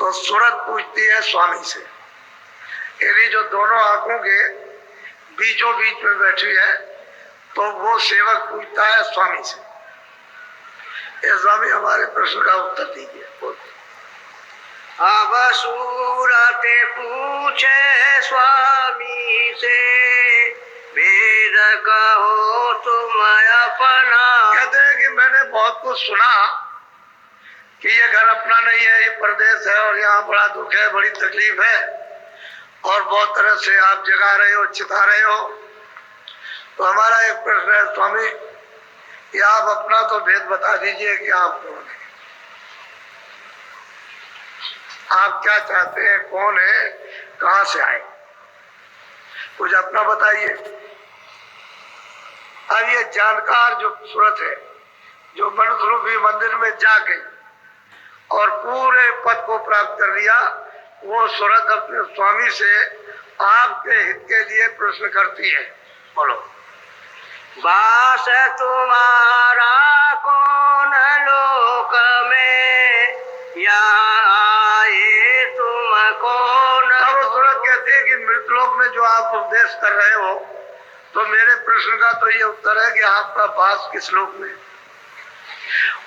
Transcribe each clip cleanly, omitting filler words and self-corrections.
तो सूरत पूछती है स्वामी से, यदि जो दोनों आंखों के बीचों बीच में बैठी है तो वो सेवक पूछता है स्वामी से, ये स्वामी हमारे प्रश्न का उत्तर दीजिए। अब सूरत पूछे स्वामी से, वेद कहो तुम अपना। कहते हैं कि मैंने बहुत कुछ सुना कि ये घर अपना नहीं है, ये परदेश है और यहाँ बड़ा दुख है, बड़ी तकलीफ है और बहुत तरह से आप जगा रहे हो, चिता रहे हो। तो हमारा एक प्रश्न है स्वामी, कि आप अपना तो भेद बता दीजिए कि आप कौन है, आप क्या चाहते हैं, कौन है, कहां से आए, कुछ अपना बताइए। अब ये जानकार जो सूरत है, जो मनुष्य रूपी मंदिर में जा गई और पूरे पद को प्राप्त कर लिया, वो सूरत अपने स्वामी से आपके हित के लिए प्रश्न करती है। बोलो। वास तुम्हारा कौन लोक में, यहाँ आए तुम कौन। अब सूरत कहती है कि मृतलोक में जो आप उपदेश कर रहे हो, तो मेरे प्रश्न का तो ये उत्तर है कि आपका वास किस लोक में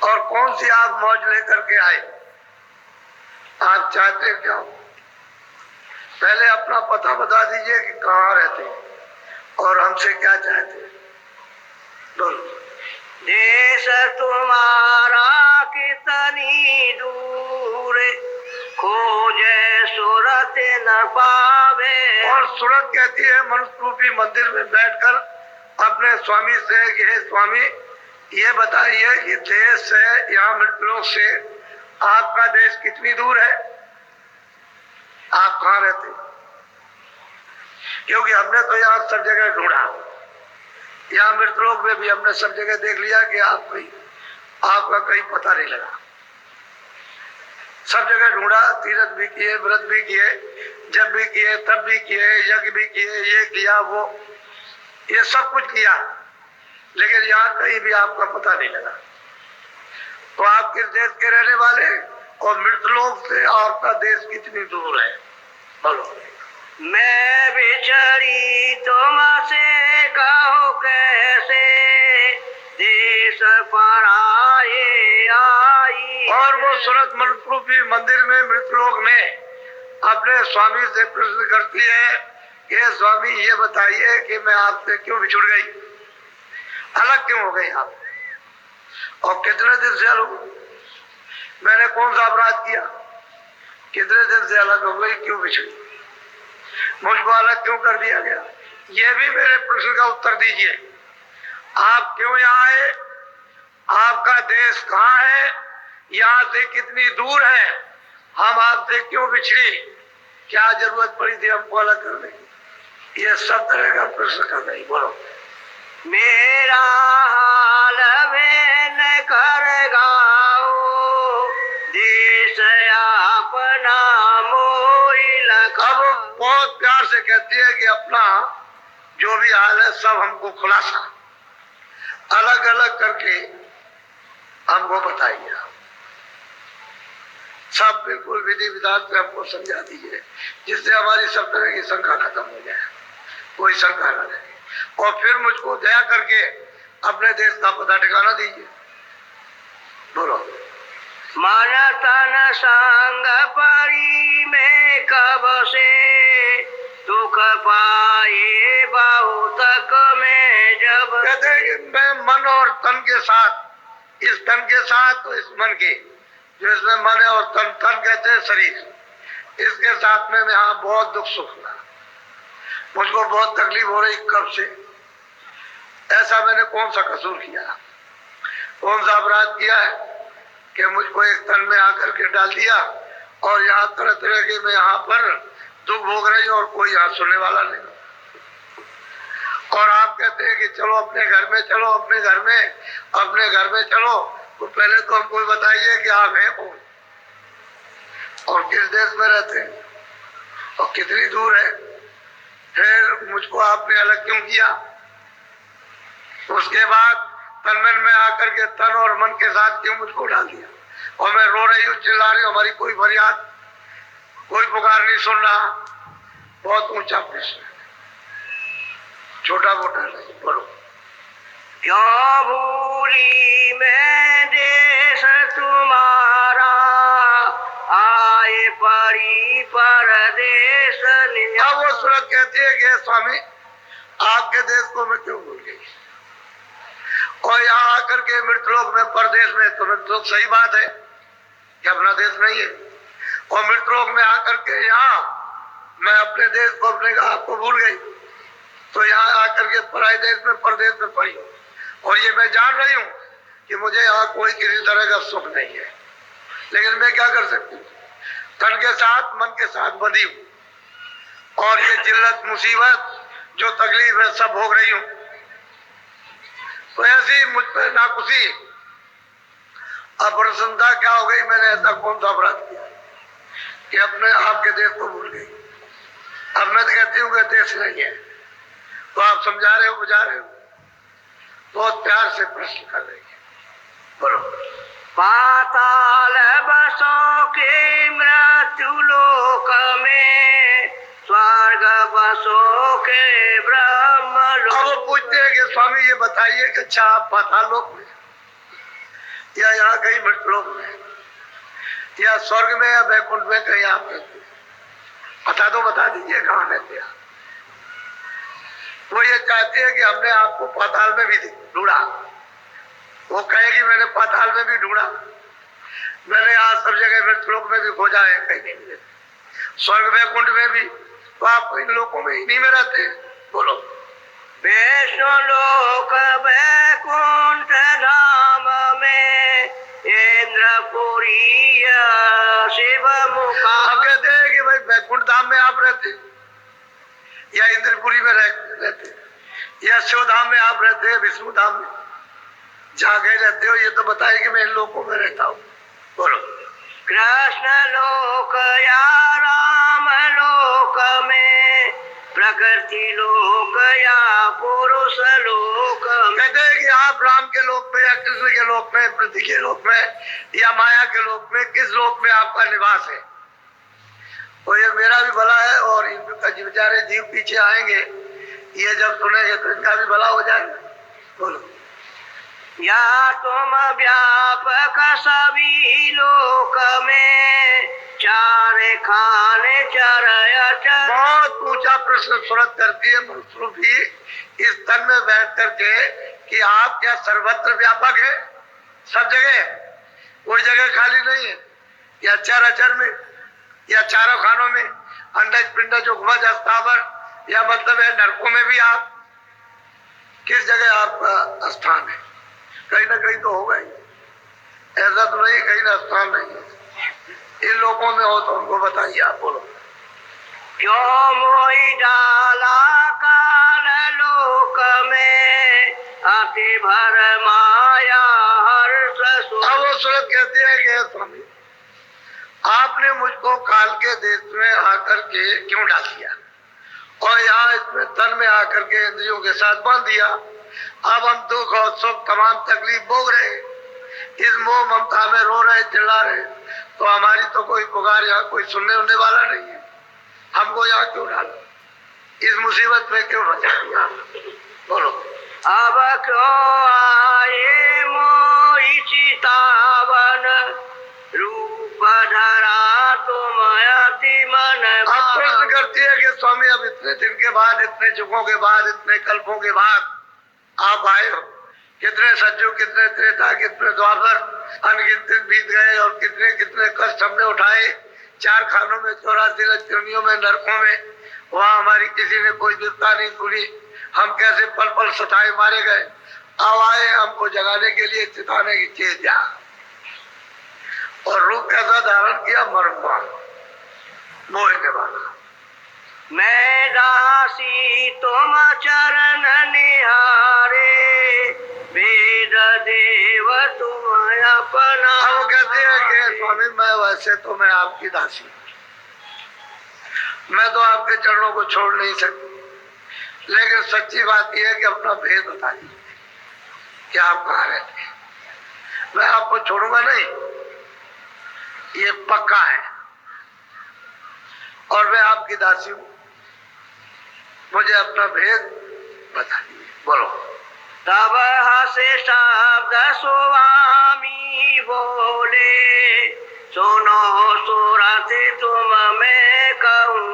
और कौन सी आप मौज लेकर के आए, आप चाहते क्या हो। पहले अपना पता बता दीजिए कि कहाँ रहते हैं और हमसे क्या चाहते हैं। बोलो। देश तुम्हारा कितनी दूर, खोजे सूरत न पावे। और सूरत कहती है मनुष्य रूपी मंदिर में बैठकर अपने स्वामी से कि हे स्वामी, ये बताइए कि देश से, यहाँ मृतलोक से आपका देश कितनी दूर है, आप कहाँ रहते। क्योंकि हमने तो यहाँ सब जगह ढूंढा, यहाँ मृतलोक में भी हमने सब जगह देख लिया कि आपका कहीं पता नहीं लगा। सब जगह ढूंढा, तीर्थ भी किए, व्रत भी किए, जब भी किए तब भी किए, यज्ञ भी किए, ये किया वो, ये सब कुछ किया, लेकिन यहाँ कहीं भी आपका पता नहीं लगा। तो आप किस देश के रहने वाले और मृतलोक से आपका देश कितनी दूर है। बोलो। मैं बिछड़ी तुमसे कहो कैसे, देश पर आए आई। और वो सूरत मनुष्य रूपी मंदिर में मृतलोक में अपने स्वामी से प्रश्न करती है कि स्वामी ये बताइए कि मैं आपसे क्यों बिछुड़ गई, अलग क्यों हो गई आप, और कितने दिन से अलग, मैंने कौन सा अपराध किया, कितने दिन से अलग हो गई, क्यों बिछड़ी, मुझको अलग क्यों कर दिया गया। ये भी मेरे प्रश्न का उत्तर दीजिए। आप क्यों यहाँ आए, आपका देश कहाँ है, यहाँ से कितनी दूर है, हम आपसे क्यों बिछड़ी, क्या जरूरत पड़ी थी हमको अलग करने की, ये सब तरह का प्रश्न कर रही। बोलो। मेरा हाल वेन कर गाओ, देश अपना मोई लखा। अब बहुत प्यार से कहती है कि अपना जो भी हाल है सब हमको खुलासा अलग अलग करके हमको बताइए, सब बिल्कुल विधि विधान से हमको समझा दीजिए, जिससे हमारी सब तरह की शंका खत्म हो जाए, कोई शंका न रहे, और फिर मुझको दया करके अपने देश का पता ठिकाना दीजिए। बोलो। मन तन संग परी में कब से, दुख पाए बहुतक में जब। कहते हैं कि मैं मन और तन के साथ, इस तन के साथ तो इस मन के, जो इसमें मन है, और तन, तन कहते हैं शरीर, इसके साथ में यहाँ बहुत दुख सुख हुआ, मुझको बहुत तकलीफ हो रही कब से। ऐसा मैंने कौन सा कसूर किया, कौन सा अपराध किया है कि मुझको एक तन में आकर के डाल दिया और यहाँ तरह तरह के मैं यहाँ पर दुख भोग रही हूँ और कोई यहाँ सुनने वाला नहीं। और आप कहते हैं कि चलो अपने घर में, चलो अपने घर में, अपने घर में चलो, तो पहले तो हमको बताइए कि आप हैं कौन और किस देश में रहते हैं और कितनी दूर है, फिर मुझको आपने अलग क्यों किया। उसके बाद तन मन में आकर के तन और मन के साथ क्यों मुझको डाल दिया, और मैं रो रही हूँ, चिल्ला रही हूँ, हमारी कोई फरियाद कोई पुकार नहीं सुन रहा, बहुत ऊंचा प्रश्न है, छोटा मोटा नहीं। बोलो। क्यों भूली मैं देश तुम्हारा, आए परी परदेश निहारा। अब वो सूरत कहती है कि स्वामी आपके देश को मैं क्यों भूल गई, और यहाँ आकर के मृतलोक में परदेश में, तो मृतलोक सही बात है कि अपना देश नहीं है, और मृतलोक में आकर के यहाँ मैं अपने देश को, अपने आप को भूल गई, तो यहाँ आकर के पराई देश में, परदेश में पड़ी हूँ, और ये मैं जान रही हूँ कि मुझे यहाँ कोई किसी तरह का सुख नहीं है, लेकिन मैं क्या कर सकती हूँ, तन के साथ मन के साथ बंधी हूँ, और ये जिल्लत मुसीबत जो तकलीफ है सब भोग रही हूँ। तो ऐसी मुझ पर नाखुशी, अप्रसन्नता क्या हो गई, मैंने ऐसा कौन सा अपराध किया कि अपने आपके देश को भूल गई। अब मैं तो कहती हूँ कि देश नहीं है, तो आप समझा रहे हो, बुझा रहे हो, बहुत प्यार से प्रश्न कर रही है। बोलो। पाताल बसों के मृत्यु लोक में, स्वर्ग बसों के ब्रह्म लोक। अब वो पूछते हैं कि स्वामी ये बताइए कि अच्छा आप पाताल लोक में या यहाँ कहीं मृत्यु लोक में या स्वर्ग में या वैकुंठ में कहीं आप रहते हैं, बता दीजिए कहाँ रहते हैं। वो ये चाहते हैं कि हमने आपको पाताल में भी ढूंढा, वो कहेगी मैंने पाताल में भी ढूंढा, मैंने आज सब जगह मृतलोक में भी खोजा है, कहीं नहीं मिले, स्वर्ग वैकुंठ में भी, तो आप इन लोकों में इन्हीं में रहते हैं। बोलो। वैष्णो लोक वैकुंठ धाम में, इंद्रपुरी शिव मुका। हम कहते हैं कि भाई वैकुंठ धाम में आप रहते या इंद्रपुरी में रहते या शिव धाम में आप रहते हैं, विष्णु धाम में जहाँ गए रहते हो, ये तो बताए कि मैं इन लोकों में रहता हूँ। बोलो। कृष्ण लोक या राम लोक में, प्रकृति लोक या पुरुष लोक में। कहते हैं कि आप राम के लोक में या कृष्ण के लोक में, प्रकृति के लोक में या माया के लोक में, किस लोक में आपका निवास है। तो ये मेरा भी भला है, और इनका बेचारे जीव पीछे आएंगे, ये जब सुनेंगे तो इनका भी भला हो जाएगा। बोलो। या तुम व्यापक सभी लोक में, चार खाने चर। बहुत ऊंचा प्रश्न सूरत करती है मनुष्य भी इस तन में बैठ करके कि आप क्या सर्वत्र व्यापक है, सब जगह, कोई जगह खाली नहीं है, या चार अचर में या चारों खानों में, अंडज पिंडज उपज स्थावर, या मतलब है नरकों में भी आप, किस जगह आपका स्थान है। कहीं ना कहीं तो होगा ही, ऐसा तो नहीं कहीं ना स्थान नहीं है। इन लोगों में हो तो उनको बताइए। आप बोलो। क्यों मोहि डाला काल लोक में, अति भर माया हर्ष सुख। अब वो सूरत कहते हैं कि स्वामी आपने मुझको काल के देश में आकर के क्यों डाल दिया, और यहाँ इसमें तन में आकर के इंद्रियों के साथ बांध दिया। अब हम दुख और सुख तमाम तकलीफ भोग रहे, इस मोह ममता में रो रहे, चिल्ला रहे, तो हमारी तो कोई पुकार यहाँ कोई सुनने उनने वाला नहीं है। हमको यहाँ क्यों डाला, इस मुसीबत में क्यों बचा दिया। बोलो। अब क्यों आए मोहि चितावन, रूप धरा तुम अति मन। आप प्रश्न करती है कि स्वामी अब इतने दिन के बाद, इतने युगों के बाद, इतने कल्पों के बाद आप आए हो, कितने सज्जुग, कितने त्रेता, कितने द्वापर, अनगिनत दिन बीत गए, और कितने कितने कष्ट हमने उठाए, चार खानों में, 84 लक्ष्मियों में, नरकों में, वहाँ हमारी किसी ने कोई विपदा नहीं सुनी, हम कैसे पल पल सताए मारे गए। अब आए हमको जगाने के लिए, चिताने की चीज जा, और रूप कैसा धारण किया, मर्मवान, मोहने वाला। मैं दासी तुम चरण निहारे, वेद देव तुम अपना। हम कहते हैं कि स्वामी मैं वैसे तो मैं आपकी दासी, मैं तो आपके चरणों को छोड़ नहीं सकती, लेकिन सच्ची बात यह है कि अपना भेद बता दीजिए कि आप कहाँ रहते हैं। मैं आपको छोड़ूंगा नहीं, ये पक्का है, और मैं आपकी दासी हूँ, मुझे अपना भेद बता दीजिए। बोलो। तब हसे शब्द स्वामी बोले, सुनो सूरत तुम मैं कहूँ।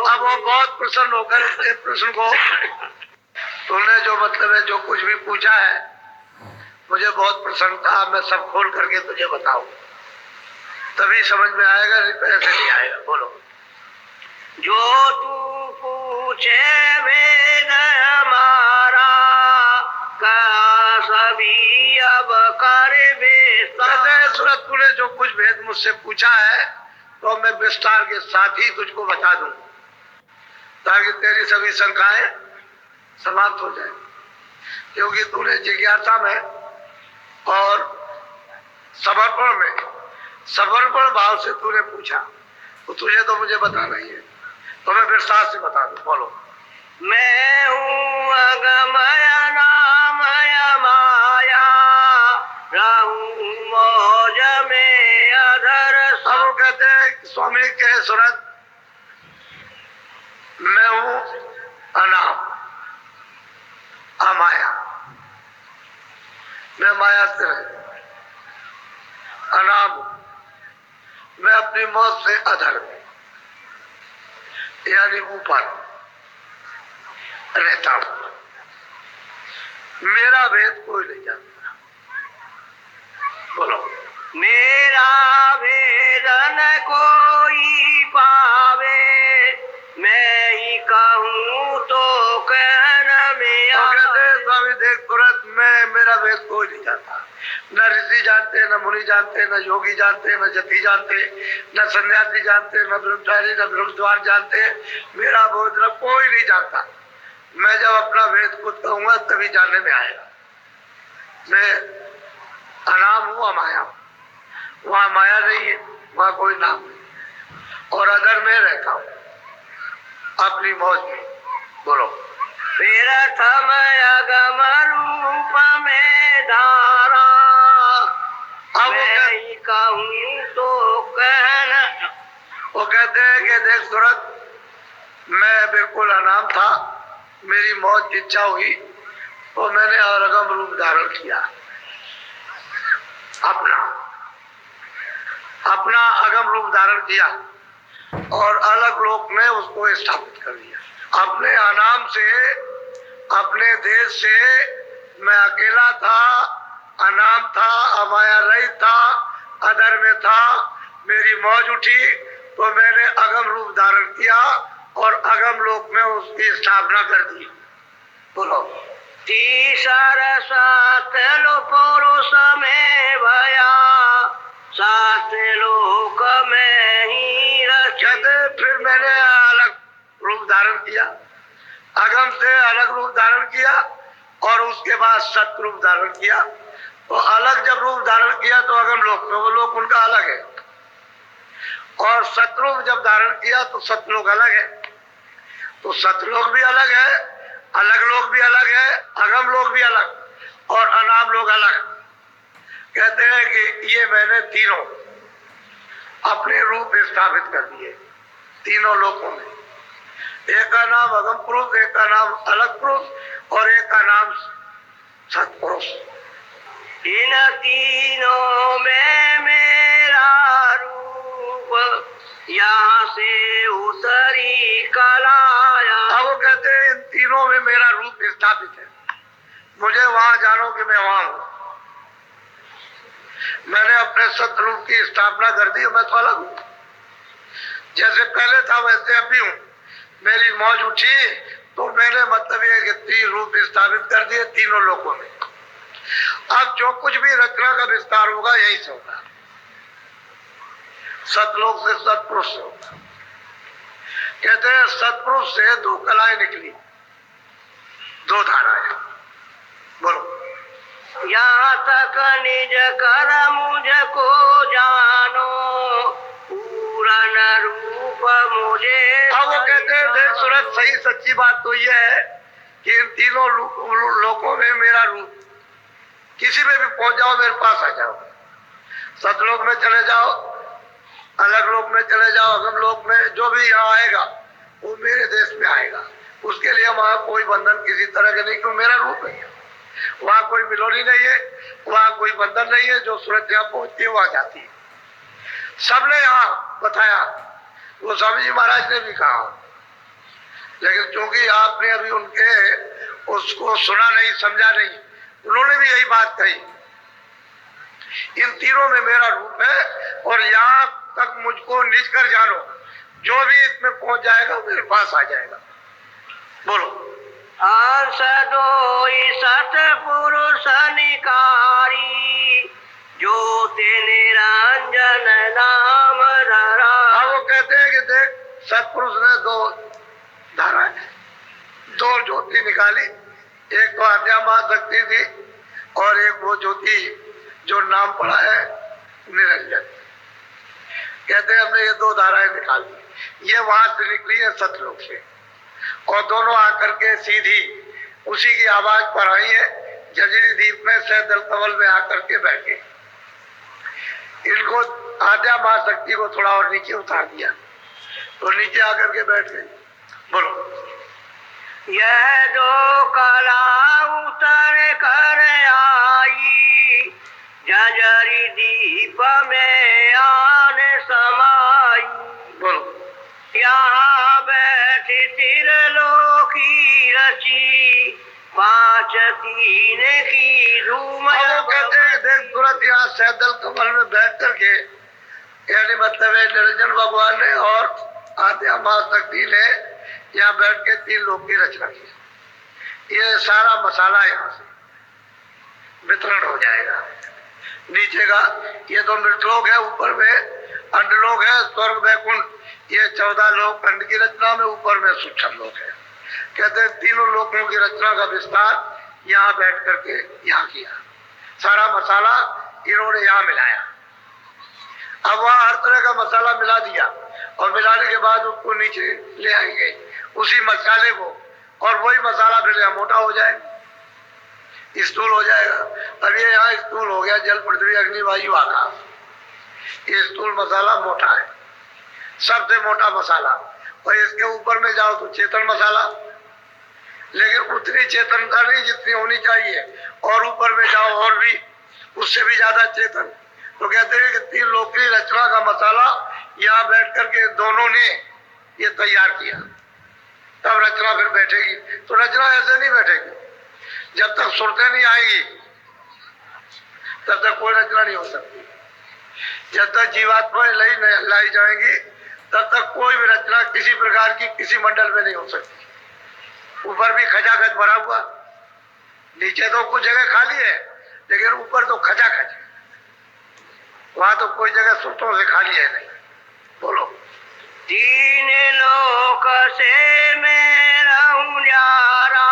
अब वो बहुत प्रसन्न होकर इस प्रश्न को, तुमने जो मतलब है जो कुछ भी पूछा है मुझे बहुत प्रसन्नता, मैं सब खोल करके तुझे बताऊं, तभी समझ में आएगा, नहीं तो ऐसे नहीं आएगा। बोलो। जो तू पूछे वेद हमारा, का सभी अब कर विस्तार। सूरत तूने जो कुछ भेद मुझसे पूछा है तो मैं विस्तार के साथ ही तुझको बता दूं, ताकि तेरी सभी शंकाएं समाप्त हो जाए। क्योंकि तूने जिज्ञासा में और समर्पण भाव से तूने पूछा, तो तुझे तो मुझे बताना ही है, तो मैं विस्तार से बता दूं। बोलो। मैं हूँ अगमय नामय माया, रहूं मौज में अधर। अब वो कहते हैं स्वामी के सूरत, मैं हूँ अनाम अमाया, मैं माया से अनाम हूं, मैं अपनी मौत से अधर हूं, यानी ऊपर रहता हूं, मेरा भेद कोई नहीं जानता। बोलो। मेरा भेदन कोई पावे, मैं ही कहूँ तो कहना में कहते स्वामी देख तुरंत, मैं मेरा भेद कोई नहीं जानता, न ऋषि जानते, न मुनि जानते, न योगी जानते, न जति जानते, न सन्यासी जानते, न ब्रह्मचारी, न ब्रह्मद्वार जानते, मेरा बोध न कोई नहीं जानता। मैं जब अपना भेद खुद कहूंगा तभी जानने में आएगा। मैं अनाम हूँ अमाया हूँ, वहां माया नहीं है, वहां कोई नाम नहीं, और अदर में रहता हूँ अपनी मौज में। बोलो। प्रथम अगम रूप में धारा, मैं ही कहूँ तो कहना। वो कहते हैं कि देख सूरत, मैं बिल्कुल अनाम था, मेरी मौत की इच्छा हुई तो मैंने अगम रूप धारण किया, अपना अगम रूप धारण किया और अलग लोक में उसको स्थापित कर दिया। अपने अनाम से, अपने देश से मैं अकेला था, अनाम था, अमाया रहित था, अधर में था, मेरी मौज उठी तो मैंने अगम रूप धारण किया और अगम लोक में उसकी स्थापना कर दी। बोलो। तीसर सात लो पुरुष में भया, सात लोक में ही कहते फिर मैंने अलग रूप धारण किया, अगम से अलग रूप धारण किया और उसके बाद सत रूप धारण किया। तो अलग जब रूप धारण किया तो अगम लोक में, वो लोक उनका अलग है, और सतरूप जब धारण किया तो सतलोक अलग है। तो सतलोक भी अलग है, अलग लोक भी अलग है, अगम लोक भी अलग और अनाम लोक अलग। कहते हैं कि ये मैंने तीनों अपने रूप स्थापित कर दिए तीनों लोकों में। एक का नाम अगम पुरुष, एक का नाम अलग पुरुष और एक का नाम सतपुरुष। इन तीनों में मेरा रूप, यहाँ से उतरी कलाया। अब वो कहते हैं इन तीनों में मेरा रूप स्थापित है, मुझे वहां जानो कि मैं वहां हूं। मैंने अपने सतरूप की स्थापना कर दी, मैं तो अलग हूं, जैसे पहले था वैसे अब भी हूं। मेरी मौज उठी तो मैंने मतलब ये कि तीन रूप स्थापित कर दिए तीनों लोकों में। अब जो कुछ भी रचना का विस्तार होगा यही से होगा, सतलोक से सतपुरुष से होगा। कहते हैं सतपुरुष से दो कलाएं निकली, दो धाराएं। बोलो। यहाँ तक निज कर मुझको जानो, पूर्ण रूप मुझे। अब वो कहते हैं देख सूरत, सही सच्ची बात तो यह है कि इन तीनों लोकों में मेरा रूप, किसी में भी पहुंच जाओ मेरे पास आ जाओ। सतलोक में चले जाओ अलग लोक में चले जाओ, अगम लोक में, जो भी यहाँ आएगा वो मेरे देश में आएगा। उसके लिए वहां कोई बंधन किसी तरह का नहीं, क्यों मेरा रूप है। वहां कोई मिलोनी नहीं है, वहां कोई बंधन नहीं है। जो सूरत यहाँ पहुंचती है वहां जाती है। सबने यहाँ बताया, वो स्वामी जी महाराज ने भी कहा, लेकिन क्योंकि आपने अभी उनके उसको सुना नहीं, समझा नहीं, उन्होंने भी यही बात कही, इन तीनों में मेरा रूप है और यहाँ तक मुझको निज कर जानो, जो भी इसमें पहुंच जाएगा मेरे पास आ जाएगा। बोलो। अंश दोई सतपुरुष निकारी, ज्योति निरंजन नाम धरा। हाँ, वो कहते हैं कि देख सतपुरुष ने दो धाराएं, दो ज्योति निकाली, एक तो आद्या महाशक्ति थी और एक वो ज्योति जो नाम पड़ा है निरंजन। कहते हैं हमने ये दो धाराएं निकाली, ये वहां से निकली है सतलोक से, और दोनों आकर के सीधी उसी की आवाज पर आई है। जजरी द्वीप में सैदल कमल में आकर के बैठे, इनको आद्या महाशक्ति को थोड़ा और नीचे उतार दिया तो नीचे आकर के बैठ गए। बोलो। यह दो कला उतर कर आई, जजरी दीप में आन समाई। बोलो। यहाँ बैठी त्रिलोकी रची, पांच तीन की धूम। वो कहते हैं देख तुरंत यहाँ सैदल कमल में बैठ करके, यानी मतलब है निरंजन भगवान ने और आद्या महाशक्ति ने यहाँ बैठ के तीन लोक की रचना की। ये सारा मसाला यहाँ से वितरण हो जाएगा। नीचे का ये तो मृतलोक है, ऊपर में अंडलोक है, स्वर्ग वैकुंठ, ये 14 लोक खंड की रचना में, ऊपर में सूक्ष्म लोक है। कहते हैं तीनों लोकों की रचना का विस्तार यहाँ बैठ करके यहाँ किया। सारा मसाला इन्होंने यहाँ मिलाया। अब वहाँ हर तरह का मसाला मिला दिया और मिलाने के बाद उसको नीचे ले आएंगे उसी मसाले को, और वही मसाला फिर यहाँ मोटा हो जाएगा, स्थूल हो जाएगा। अब ये यहाँ स्थूल हो गया, जल पृथ्वी अग्नि वायु आकाश, ये स्थूल मसाला मोटा है, सबसे मोटा मसाला। और इसके ऊपर में जाओ तो चेतन मसाला, लेकिन उतनी चेतनता नहीं जितनी होनी चाहिए, और ऊपर में जाओ और भी उससे भी ज्यादा चेतन। तो कहते हैं कि तीन लोक की रचना का मसाला यहाँ बैठ करके दोनों ने ये तैयार किया, तब रचना फिर बैठेगी। तो रचना ऐसे नहीं बैठेगी, जब तक सुरतें नहीं आएगी तब तक कोई रचना नहीं हो सकती। जब तक जीवात्माएं लाई जाएंगी तब तक कोई भी रचना किसी प्रकार की किसी मंडल में नहीं हो सकती। ऊपर भी खचाखच भरा हुआ, नीचे तो कुछ जगह खाली है, लेकिन ऊपर तो खचाखच है, वहां तो कोई जगह सुरतों से खाली है नहीं। बोलो। तीन लोक से मैं रहूं न्यारा,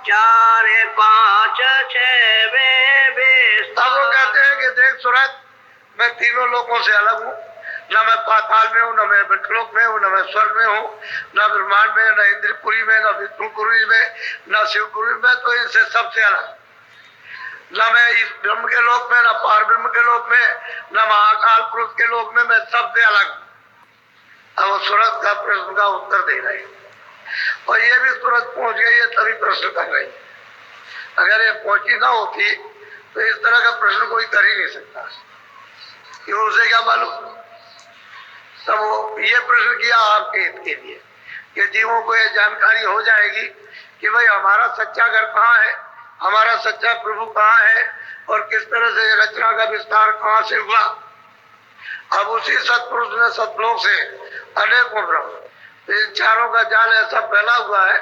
चार पांच छह में बेस्ता। अब वो कहते हैं कि देख सूरत, मैं तीनों लोकों से अलग हूँ, न मैं पाताल में हूँ, न मैं मृतलोक में हूँ, न मैं स्वर्ग में हूँ, न ब्रह्मांड में, न इंद्रपुरी में, न विष्णुपुरी में, न शिवपुरी में, तो इनसे सबसे अलग। न मैं इस ब्रह्म के लोक में, न पार ब्रह्म के लोक में, न महाकाल पुरुष के लोक में, मैं सबसे अलग। अब वो सूरत का प्रश्न का उत्तर दे रहे हैं, और ये भी सूरत पहुंच गई है तभी प्रश्न कर रही। अगर ये पहुंची ना होती तो इस तरह का प्रश्न कोई कर ही नहीं सकता, क्यों, उसे क्या मालूम। तब वो ये प्रश्न किया आपके हित के लिए कि जीवों को ये जानकारी हो जाएगी कि भाई हमारा सच्चा घर कहाँ है, हमारा सच्चा प्रभु कहाँ है, और किस तरह से रचना का विस्तार कहाँ से हुआ। अब उसी सतपुरुष ने सतलोक से अनेकों ब्रह्म, इन चारों का जाल ऐसा फैला हुआ है,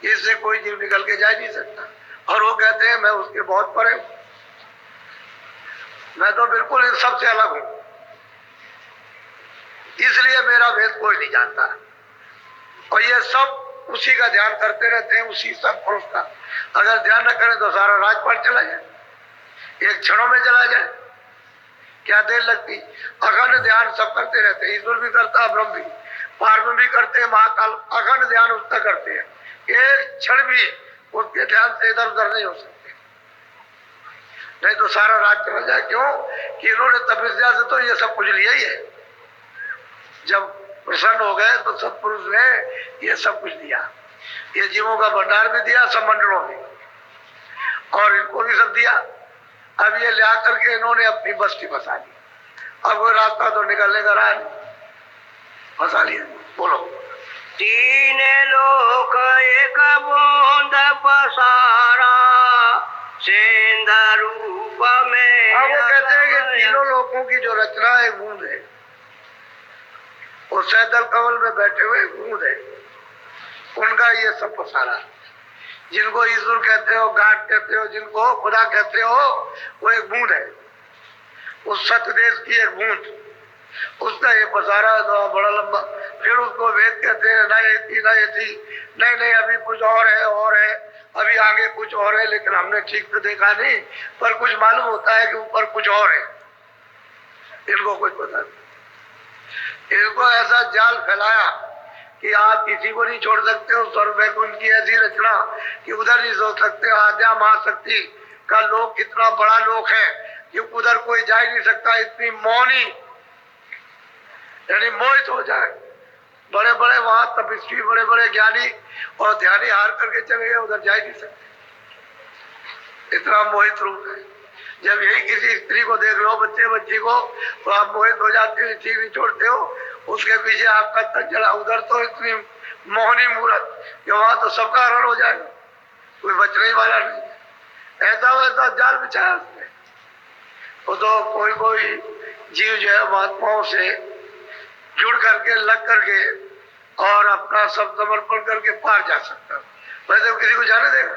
इससे कोई जीव निकल के जा नहीं सकता। और वो कहते हैं मैं उसके बहुत परे हूं, मैं तो बिल्कुल इन सबसे अलग हूं, इसलिए मेरा भेद कोई नहीं जानता। और ये सब उसी का ध्यान करते रहते हैं, उसी सतपुरुष का। अगर ध्यान न करें तो सारा राजपाट चला जाए, एक क्षणों में चला जाए, क्या देर लगती। अखंड ध्यान सब करते रहते हैं, ईश्वर भी करता है, ब्रह्म भी, पार्वती भी करते हैं, महाकाल, अखंड ध्यान उसका करते हैं। एक क्षण भी उसके ध्यान से इधर उधर नहीं हो सकते, नहीं तो सारा राज चला जाए। क्यों कि इन्होंने तपस्या से तो ये सब कुछ लिया ही है। जब प्रसन्न हो गए तो सतपुरुष ने ये सब कुछ दिया, ये जीवों का भंडार भी दिया, सब मंडलों में, और इनको भी सब दिया। अब ये ला करके इन्होंने अपनी बस्ती बसा ली। अब कोई रास्ता तो निकलने का रहा नहीं, फंसा लिया। बोलो। तीन लोक एक बूंद पसारा, सेंध रूप में। हाँ, वो कहते हैं कि तीनों लोगों की जो रचना है बूंद है, वो सैदल कमल में बैठे हुए बूंद है, उनका ये सब पसारा। जिनको ईश्वर कहते हो, गाड कहते हो, जिनको खुदा कहते हो, वो एक बूंद है, उस सत्य देश की एक बूंद, उसका ये पसारा तो बड़ा लंबा। फिर उसको वेद कहते हैं, ना ये थी, ना ये थी, नहीं नहीं अभी कुछ और है, और है, अभी आगे कुछ और है, लेकिन हमने ठीक तो देखा नहीं, पर कुछ मालूम होता है कि ऊपर कुछ और है। इनको कुछ पता नहीं। इनको ऐसा जाल फैलाया कि आप किसी को नहीं छोड़ सकते हो। स्वर्ग वैकुंठ की ऐसी रचना कि उधर नहीं सोच सकते। आद्या महाशक्ति का लोक कितना बड़ा लोक है कि उधर कोई जा ही नहीं सकता। इतनी मौनी, यानी मोहित हो जाए। बड़े बड़े वहां तपस्वी, बड़े बड़े ज्ञानी और ध्यानी हार करके चले गए, उधर जा ही नहीं सकते। इतना मोहित रूप है। जब यही किसी स्त्री को देख लो, बच्चे बच्ची को, तो आप मोहित हो जाते हो, ठीक नहीं छोड़ते हो। उसके पीछे आपका तन चला। उधर तो इतनी मोहनी मूर्त कि वहां तो सबका हरण हो जाएगा, कोई बचने वाला नहीं। ऐसा वैसा जाल बिछाया उसने। वो तो कोई कोई जीव जो है महात्माओं से जुड़ करके, लग करके और अपना सब समर्पण करके पार जा सकता। वैसे वो किसी को जाने देगा?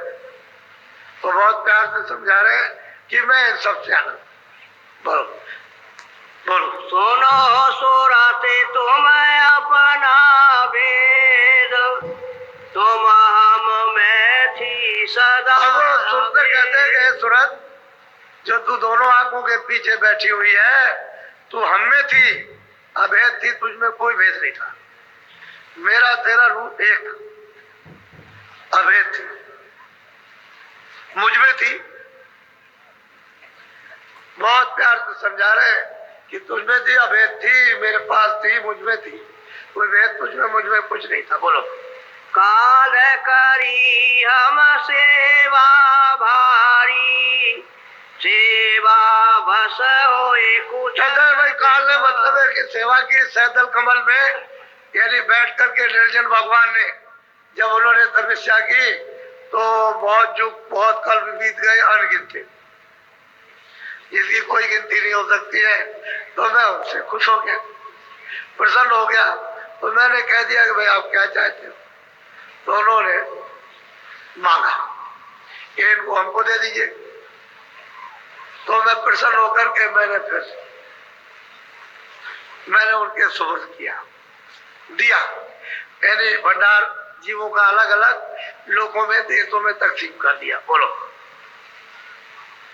तो बहुत प्यार से समझा रहे हैं कि मैं इन सबसे आनंद। बोलो बोलो। सुनो सुरते तुम अपना भेद, तुम हम में थी सदा। अब सुरते कहते हैं कि सूरत, जो तू दोनों आंखों के पीछे बैठी हुई है, तू हम में थी, अभेद थी, तुझमें कोई भेद नहीं था। मेरा तेरा रूप एक, अभेद थी, मुझ में थी। बहुत प्यार से समझा रहे कि तुझमें थी, अभेद थी, मेरे पास थी, मुझ में थी, कोई भेद तुझमें मुझ में कुछ नहीं था। बोलो। काल करी हम सेवा भारी, सेवा बस होए कुछ। भाई काल ने मतलब है कि सेवा की सैदल कमल में, यानी बैठ करके निर्जन भगवान ने जब उन्होंने तपस्या की तो बहुत युग, बहुत कल बीत गए, अनगिनती, जिसकी कोई गिनती नहीं हो सकती है। तो मैं उनसे खुश हो गया, प्रसन्न हो गया। तो मैंने कह दिया कि भाई आप क्या चाहते हो? तो उन्होंने मांगा कि इनको हमको दे दीजिए। तो मैं प्रसन्न होकर के मैंने उनके सुपुर्द किया, दिया। यानी भंडार जीवों का अलग अलग लोगों में, देशों में तकसीम कर दिया। बोलो।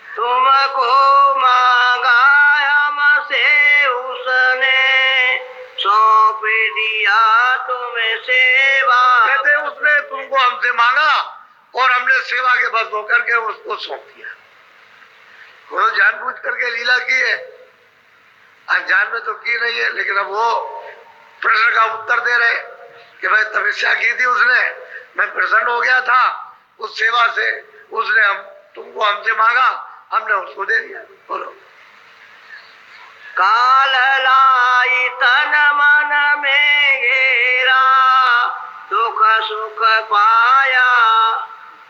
तुमको मांगा हमसे उसने, सौंप दिया तुम्हें सेवा। कहते उसने तुमको हमसे मांगा और हमने सेवा के बस होकर के उसको सौंप दिया। वो जानबूझ करके लीला की है, अनजान में तो की नहीं है। लेकिन अब वो प्रश्न का उत्तर दे रहे कि भाई तपस्या की थी उसने, मैं प्रसन्न हो गया था उस सेवा से, उसने तुमको हमसे मांगा, हमने उसको दे दिया। बोलो। काल लाई तन मन में घेरा, दुख सुख पाया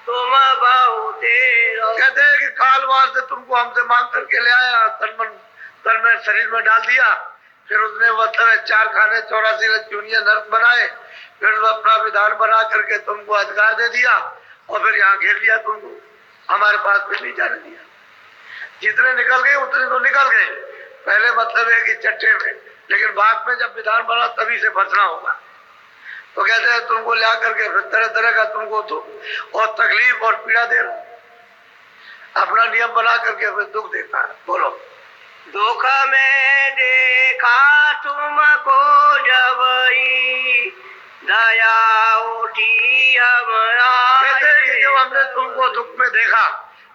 तुम बहुत। कहते हैं कि काल वहां से तुमको हमसे मांग करके ले आया, तन में शरीर में डाल दिया। फिर उसने मतलब 4 खाने 84 रचूनियां नर्क बनाए, फिर अपना विधान बना करके तुमको अधिकार दे दिया और फिर यहाँ घेर लिया तुमको, हमारे पास फिर नहीं जाने दिया। जितने निकल गए उतने तो निकल गए। पहले मतलब है कि चट्टे में, लेकिन बाद में जब विधान बना तभी से फंसना होगा। तो कहते हैं तुमको ला करके फिर तरह तरह का तुमको तो और तकलीफ और पीड़ा दे रहा, अपना नियम बना करके फिर दुख देता है। बोलो। दुख में देखा तुमको जब दया उठी हम। कहते हैं कि जब हमने तुमको दुख में देखा,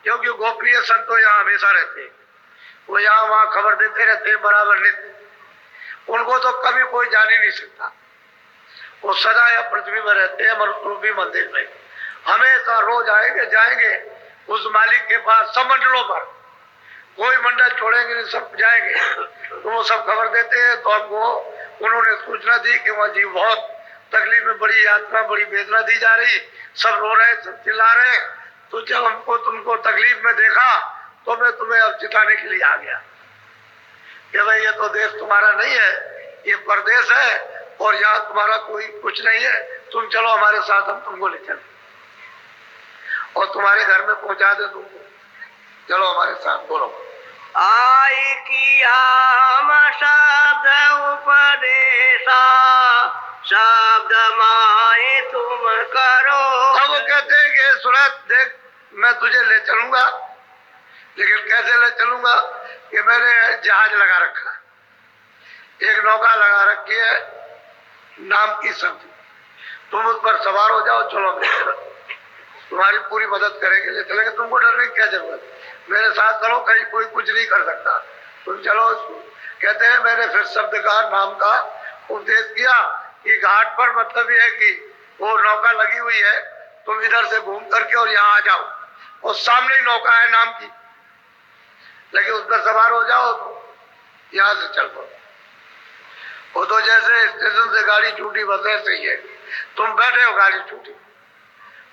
क्योंकि गोपनीय संत तो यहाँ हमेशा रहते, वो यहाँ वहाँ खबर देते रहते बराबर नित्य, उनको तो कभी कोई जान ही नहीं सकता। वो सदा या पृथ्वी में रहते हैं मरुरूपी मंदिर में, हमेशा रोज आएंगे जाएंगे उस मालिक के पास। सब मंडलों पर कोई मंडल छोड़ेंगे नहीं, सब जाएंगे। तो वो सब खबर देते हैं। तो हमको उन्होंने सूचना दी कि वहाँ जीव बहुत तकलीफ में, बड़ी यात्रा, बड़ी वेदना दी जा रही, सब रो रहे, सब चिल्ला रहे। तो जब हमको तुमको तकलीफ में देखा तो मैं तुम्हें अब चिताने के लिए आ गया कि भाई ये तो देश तुम्हारा नहीं है, ये परदेश है और यहाँ तुम्हारा कोई कुछ नहीं है। तुम चलो हमारे साथ, हम तुमको ले चले और तुम्हारे घर में पहुंचा दे तुमको। चलो हमारे साथ। बोलो। आई किया हम शब्द उपदेशा, शब्द माए तुम करो। अब वो कहते हैं कि सुरत देख, मैं तुझे ले चलूंगा, लेकिन कैसे ले चलूंगा कि मैंने जहाज लगा रखा, एक नौका लगा रखी है नाम की शब्द, तुम उस पर सवार हो जाओ, चलो तुम्हारी पूरी मदद करेंगे, ले चलेंगे, तुमको डरने की क्या जरूरत, मेरे साथ चलो, कहीं कोई कुछ नहीं कर सकता, तुम चलो। कहते हैं मैंने फिर शब्द का नाम का उपदेश किया कि घाट पर मतलब ये है कि वो नौका लगी हुई है, तुम इधर से घूम करके और यहाँ आ जाओ, और सामने ही नौका है नाम की, लेकिन उस पर सवार हो जाओ, यहाँ से चल पड़ो। वो तो जैसे स्टेशन से गाड़ी छूटी बस ऐसे ही है, तुम बैठे हो गाड़ी छूटी,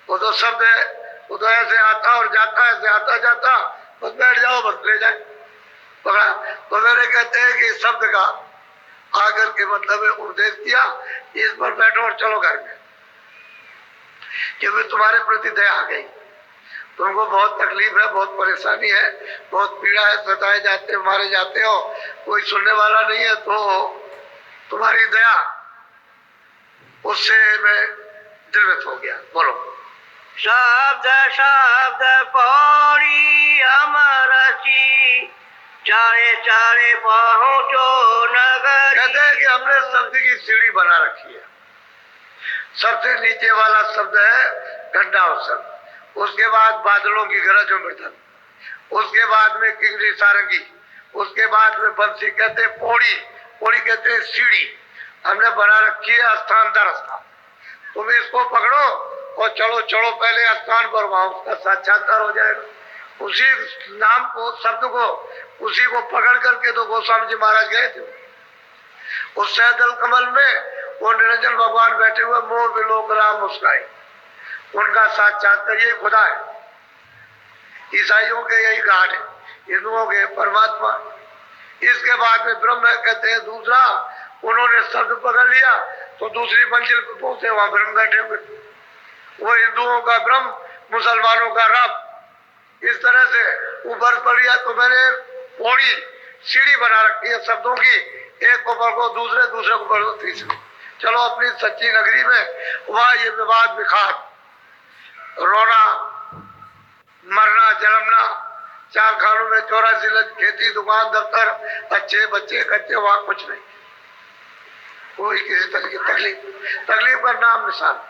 वो तो शब्द है, वो तो ऐसे आता और जाता, ऐसे आता जाता, बस बैठ जाओ, बस ले जाए पकड़ा। तो मेरे कहते हैं कि शब्द का आकर के मतलब उपदेश किया, इस पर बैठो और चलो घर में, क्योंकि तुम्हारे प्रति दया आ गई, तुमको बहुत तकलीफ है, बहुत परेशानी है, बहुत पीड़ा है, सताए जाते हो, मारे जाते हो, कोई सुनने वाला नहीं है, तो तुम्हारी दया, उससे मैं दिलवित हो गया। बोलो। शब्द शब्द पौड़ी अमरची, चारे चारे पहुँचो नगर। कहते हैं कि हमने शब्द की सीढ़ी बना रखी है। सबसे नीचे वाला शब्द है घंटाओं शब्द, उसके बाद बादलों की गरज और मृदन, उसके बाद में किंगरी सारंगी, उसके बाद में बंसी। कहते हैं पौड़ी, पौड़ी कहते हैं सीढ़ी, हमने बना रखी है स्थान दर स्थान। तुम इसको पकड़ो और चलो, चलो पहले स्थान पर, वहां उसका साक्षात्कार हो जाएगा। उसी नाम को, शब्द को, उसी को पकड़ करके तो गोस्वामी जी महाराज गए थे उस सैदल कमल में, वो निरंजन भगवान बैठे हुए, मोह विलोक राम मुस्काई, उनका साक्षात्कार, ये खुदा है। ईसाइयों के यही गाड है, हिंदुओं के परमात्मा। इसके बाद में ब्रह्म कहते हैं दूसरा, उन्होंने शब्द पकड़ लिया तो दूसरी मंजिल पर पहुंचे, वहां ब्रह्म बैठे हुए, वो हिंदुओं का ब्रह्म, मुसलमानों का रब। इस तरह से ऊपर पड़। तो मैंने पौड़ी सीढ़ी बना रखी है शब्दों की, एक को पढ़ो दूसरे, दूसरे को पढ़ो तीसरे। चलो अपनी सच्ची नगरी में, वहां ये विवाद विखात, रोना मरना जन्मना, चार खानों में 84 लख खेती, दुकान दफ्तर, अच्छे बच्चे कच्चे, वहां कुछ नहीं, कोई किसी तरह की तकलीफ का नाम निशान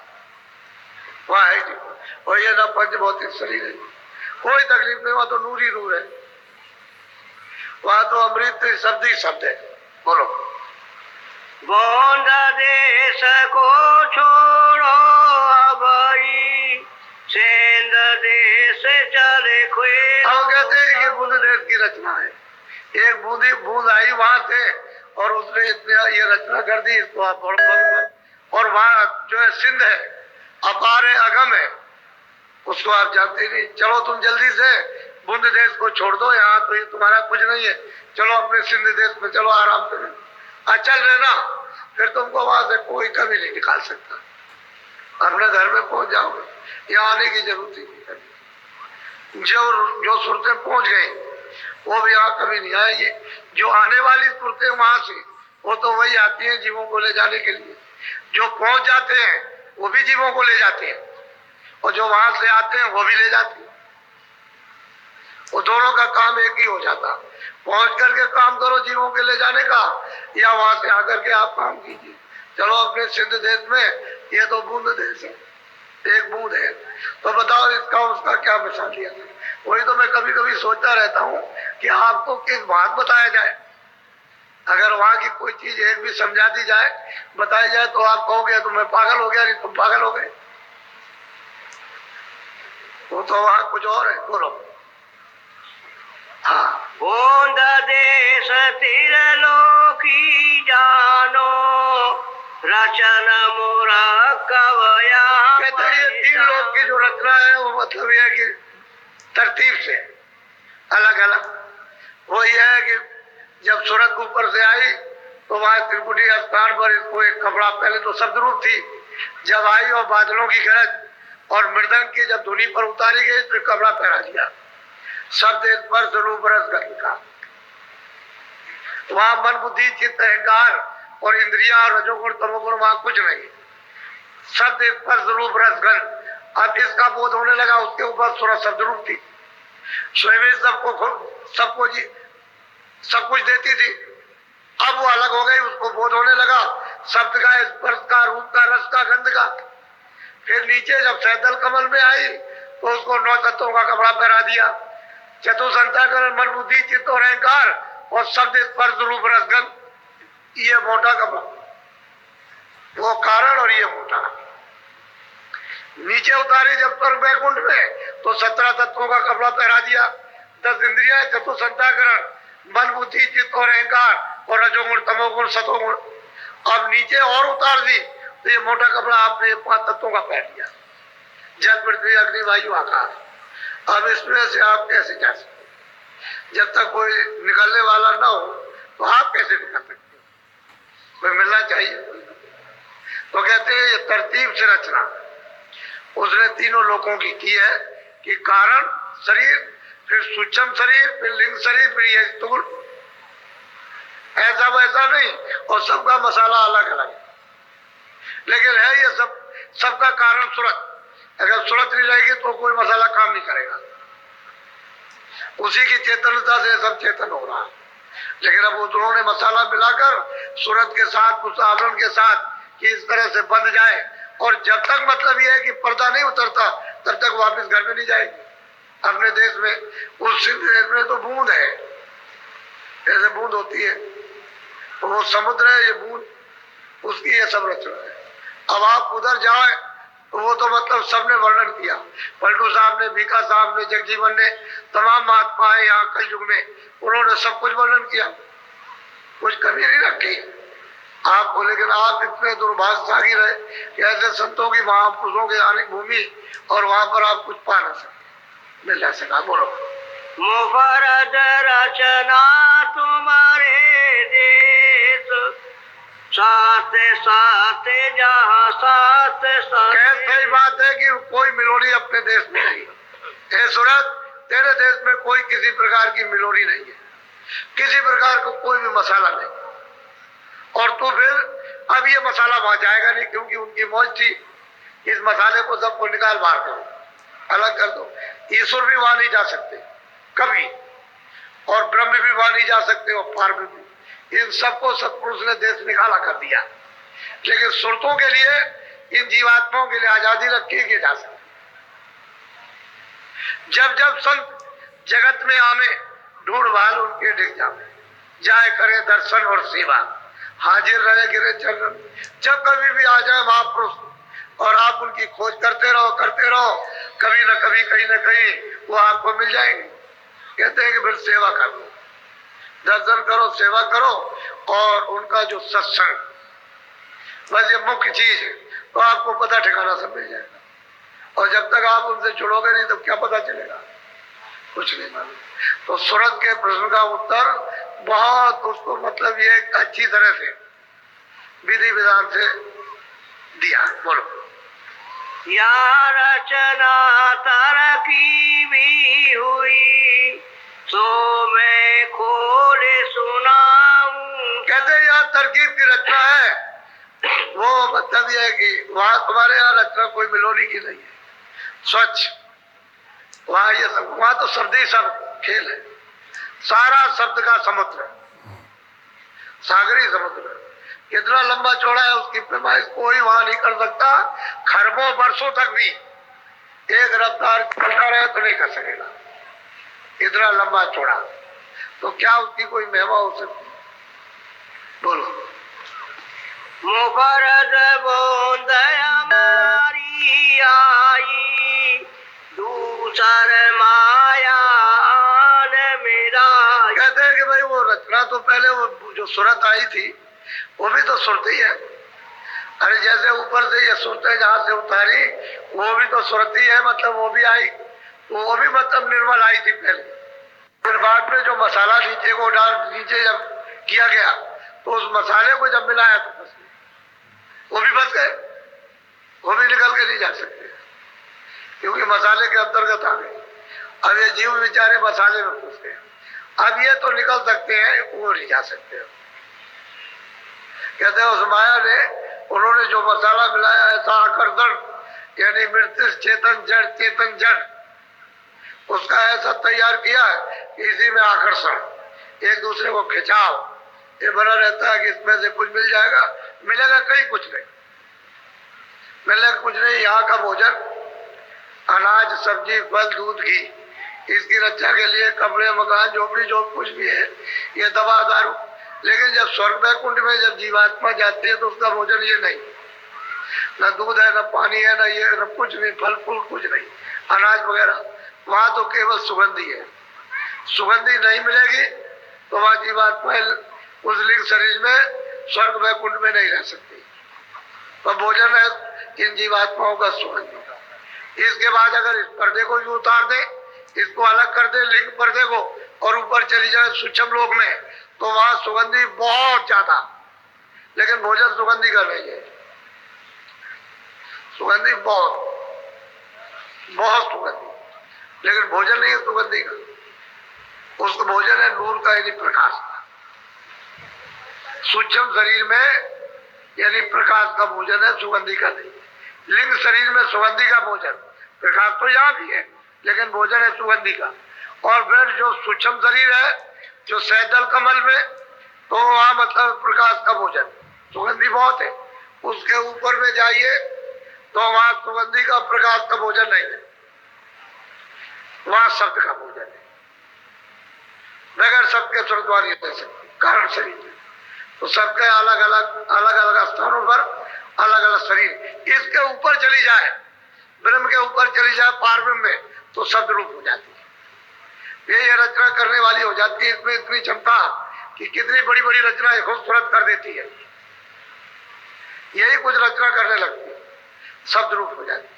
वहां है नहीं। और ये ना पंच भौतिक शरीर है, कोई तकलीफ नहीं, वहां तो नूर ही नूर है, वहां तो अमृत शब्द ही शब्द है। बोलो। गोंद देश को छोड़ो अबई, सेंद देश चले खुए। हम कहते हैं कि बूंद देश की रचना है, एक बूंदी बूंद आई वहां से और उसने ये रचना कर दी, इसको आप और वहां जो है सिंध है, अपार है, अगम है, उसको आप जानते नहीं। चलो तुम जल्दी से बूंद देश को छोड़ दो, यहाँ तो ये तुम्हारा कुछ नहीं है, चलो अपने सिंध देश में चलो आराम से अचल रहना, फिर तुमको वहां से कोई कभी नहीं निकाल सकता, अपने घर में पहुंच जाओगे, यहाँ आने की जरूरत ही नहीं। जो सूरतें पहुंच गई वो भी यहाँ कभी नहीं आएगी, जो आने वाली सूरतें वहां से, वो तो वही आती हैं जीवों को ले जाने के लिए, जो पहुंच जाते हैं वो भी जीवों को ले जाते हैं, और जो वहां से आते हैं वो भी ले जाते हैं, वो दोनों का काम एक ही हो जाता। पहुंच करके काम करो जीवों के ले जाने का, या वहां से आकर के आप काम कीजिए। चलो अपने सिंध देश में, ये तो बूंद देश है, एक बूंद है, तो बताओ इसका उसका क्या मिसाल दिया। वही तो मैं कभी कभी सोचता रहता हूँ कि आपको किस बात बताया जाए, अगर वहां की कोई चीज एक भी समझा दी जाए, बताई जाए, तो आप कहोगे तो मैं पागल हो गया, नहीं तुम पागल हो गए। वो तो वहां कुछ और है। बोलो। हाँ, बूंद देश त्रिलोकी जानो, रचन मुरक्कब यहाँ कहते हैं ये तीन लोग की जो रचना है वो मतलब यह है कि तरतीब से अलग अलग। वो यह है कि जब सूरत ऊपर से आई तो वहां त्रिकुटी स्थान पर इसको एक कपड़ा, पहले तो शब्द रूप थी, जब आई और बादलों की गरज और मृदंग की जब धुनी पर उतारी गई तो कपड़ा पहना दिया। शब्द स्पर्श रूप रस गंध का। वहां मन बुद्धि चित्त अहंकार और इंद्रिया और रजोगुण तमोगुण वहां कुछ नहीं। शब्द स्पर्श रूप रस गंध। अब इसका बोध होने लगा, उसके ऊपर सूरत शब्द रूप थी, स्वयं सबको सब कुछ देती थी। अब वो अलग हो गई, उसको बोध होने लगा शब्द का, स्पर्श का, रूप का, रस का, गंध का। फिर नीचे जब सैदल कमल में आई तो उसको 9 तत्वों का कपड़ा पहना दिया। चतुसंताकरण मन बुद्धि चित्त और अहंकार और शब्द स्पर्श रूप रस गंध, ये मोटा कपड़ा, वो कारण और ये मोटा। नीचे उतारी जब स्वर्ग वैकुंठ में तो 17 तत्वों का कपड़ा पहना दिया। 10 इंद्रिया, चतुसंताकरण, मन बुद्धि चित्त और अहंकार और रजोगुण तमोगुण सतोगुण। अब नीचे और उतार दी तो ये मोटा कपड़ा आपने 5 तत्वों का पहन लिया, जल पृथ्वी अग्नि वायु आकाश। अब इसमें से आप कैसे जा सकते? जब तक कोई निकलने वाला ना हो तो आप कैसे निकल सकते? कोई मिलना चाहिए। तो कहते हैं ये तरतीब से रचना उसने तीनों लोगों की है कि कारण शरीर, फिर सूक्ष्म शरीर, फिर लिंग शरीर, फिर ये स्थूल। ऐसा वैसा नहीं, और सबका मसाला अलग अलग है, लेकिन है ये सबका कारण सूरत। अगर सूरत नहीं रहेगी तो कोई मसाला काम नहीं करेगा। उसी की चेतनता से सब चेतन हो रहा है। लेकिन अब उन्होंने मसाला मिलाकर सूरत के साथ, उस आवरण के साथ कि इस तरह से बंध जाए, और जब तक मतलब यह है कि पर्दा नहीं उतरता तब तक वापस घर में नहीं जाएगी। अपने देश में, उस देश में तो बूंद है, जैसे बूंद होती है तो वो समुद्र है, ये बूंद, उसकी ये सब रचना है। अब आप उधर जाए तो वो तो मतलब सबने वर्णन किया। पलटू साहब ने, बीका साहब ने, जगजीवन ने, तमाम महात्माएं यहाँ कल युग में, उन्होंने सब कुछ वर्णन किया, कुछ कमी नहीं रखी। आपको, लेकिन आप इतने दुर्भाग्यशाली रहे कि ऐसे संतों की, महापुरुषों के आने भूमि, और वहां पर आप कुछ पा न सके, मिल ना सका। बोलो। मुफरद रचना तुम्हारे देश, साथ साथ जहाँ साथ सही बात है कि कोई मिलोरी अपने देश में नहीं है। सूरत, तेरे देश में कोई किसी प्रकार की मिलोरी नहीं है, किसी प्रकार का कोई भी मसाला नहीं। और तो फिर अब ये मसाला वहां जाएगा नहीं, क्योंकि उनकी मौज थी इस मसाले को सबको निकाल बाहर करो, अलग कर दो। ईश्वर भी वहां नहीं जा सकते कभी, और ब्रह्म भी वहां नहीं जा सकते, और पार भी। इन सबको सत्पुरुष ने देश निकाला कर दिया। लेकिन सुरतों के लिए, इन जीवात्माओं के लिए आजादी रखी के जा सकते। जब जब संत जगत में आवे, ढूंढ भाल उनके डिग जावे, जाए करे दर्शन और सेवा, हाजिर रहे गिरे चरण। जब कभी भी आ जाए महापुरुष और आप उनकी खोज करते रहो, कभी न कभी, कहीं न कहीं वो आपको मिल जाएंगे। कहते हैं कि फिर सेवा कर लो, दर्शन करो, सेवा करो, और उनका जो सत्संग, बस ये मुख्य चीज है। तो आपको पता ठिकाना सब मिल जाएगा। और जब तक आप उनसे जुड़ोगे नहीं तो क्या पता चलेगा? कुछ नहीं मालूम। तो सूरत के प्रश्न का उत्तर बहुत, उसको मतलब ये अच्छी तरह से विधि विधान से दिया। बोलो। यहाँ रचना तरकी भी हुई, सो मैं खोले सुनाऊं। कहते यहाँ तरकीब की रचना है, वो मतलब यह है कि वहां तुम्हारे यहाँ रचना कोई मिलोनी की नहीं है, स्वच्छ। वहां ये सब, वहां तो शब्द ही सब खेल है, सारा शब्द का समुद्र, सागरी समुद्र। कितना लंबा चौड़ा है उसकी पैमाइश कोई वहां नहीं कर सकता। खरबों वर्षों तक भी एक रफ्तार चलता रहे तो नहीं कर सकेगा, इतना लंबा चौड़ा। तो क्या उसकी कोई महिमा हो सकती? बोलो। मुफरद बूंद हमारी आई, दूसर माया आन मेरा। कहते हैं कि भाई वो रचना तो पहले वो जो सूरत आई थी वो भी तो सुरती है। अरे जैसे ऊपर से ये सुरतें जहां से उतारी वो भी तो सुरती है, मतलब वो भी आई, वो भी मतलब निर्मल आई थी पहले। फिर बाद में जो मसाला नीचे को डाल नीचे जब किया गया तो उस मसाले को जब मिलाया तो फंस गए, वो भी फंस गए, वो भी निकल के नहीं जा सकते क्योंकि मसाले के अंतर्गत आ गए। अब ये जीव बेचारे मसाले में फंस गए। अब ये तो निकल सकते हैं, वो नहीं जा सकते। कहते हैं उस माया ने उन्होंने जो मसाला मिलाया ऐसा आकर्षण, यानी मृत्यु चेतन जड़ चेतन जड़, उसका ऐसा तैयार किया है कि इसी में आकर्षण, एक दूसरे को खिंचाव ये बना रहता है कि इसमें से कुछ मिल जाएगा, मिलेगा कहीं कुछ नहीं, मिलेगा कुछ नहीं। यहाँ का भोजन अनाज सब्जी फल दूध घी, इसकी रक्षा के लिए कपड़े मकान झोपड़ी जो कुछ भी है ये दवा दारू। लेकिन जब स्वर्ग वैकुंठ में जब जीवात्मा जाती है तो उसका भोजन ये नहीं, न दूध है न पानी है न ये न कुछ नहीं, फल फूल कुछ नहीं, अनाज वगैरह। वहां तो केवल सुगंधी है, सुगंधी नहीं मिलेगी तो वहां जीवात्मा उस लिंग शरीर में स्वर्ग वैकुंठ में नहीं रह सकती। तो भोजन है इन जीवात्माओं का सुगंधी का। इसके बाद अगर इस पर्दे को भी उतार दे, इसको अलग कर दे लिंग पर्दे को, और ऊपर चली जाए सूक्ष्म लोक में, तो वहां सुगंधी बहुत ज्यादा, लेकिन भोजन सुगंधी का नहीं है। सुगंधी बहुत बहुत सुगंधी, लेकिन भोजन नहीं है सुगंधी का। उसको भोजन है नूर का यानी प्रकाश का। सूक्ष्म शरीर में यानी प्रकाश का भोजन है, सुगंधी का नहीं। लिंग शरीर में सुगंधी का भोजन, प्रकाश तो यहाँ भी है लेकिन भोजन है सुगंधी का। और फिर जो सूक्ष्म शरीर है जो सैदल कमल में, तो वहां मतलब प्रकाश का भोजन, सुगंधी बहुत है। उसके ऊपर में जाइए तो वहां सुगंधी का प्रकाश का भोजन नहीं है, वहां शब्द का भोजन है। बगैर शब्द के स्वर्गद्वार कारण शरीर है, तो सबके अलग अलग स्थानों पर अलग अलग शरीर। इसके ऊपर चली जाए, ब्रह्म के ऊपर चली जाए पारब्रह्म में, तो शब्द रूप हो जाती है। ये रचना करने वाली हो जाती है। इसमें इतनी क्षमता कि कितनी बड़ी बड़ी रचनाएं खूबसूरत कर देती है। यही कुछ रचना करने लगती है, शब्द रूप हो जाती है।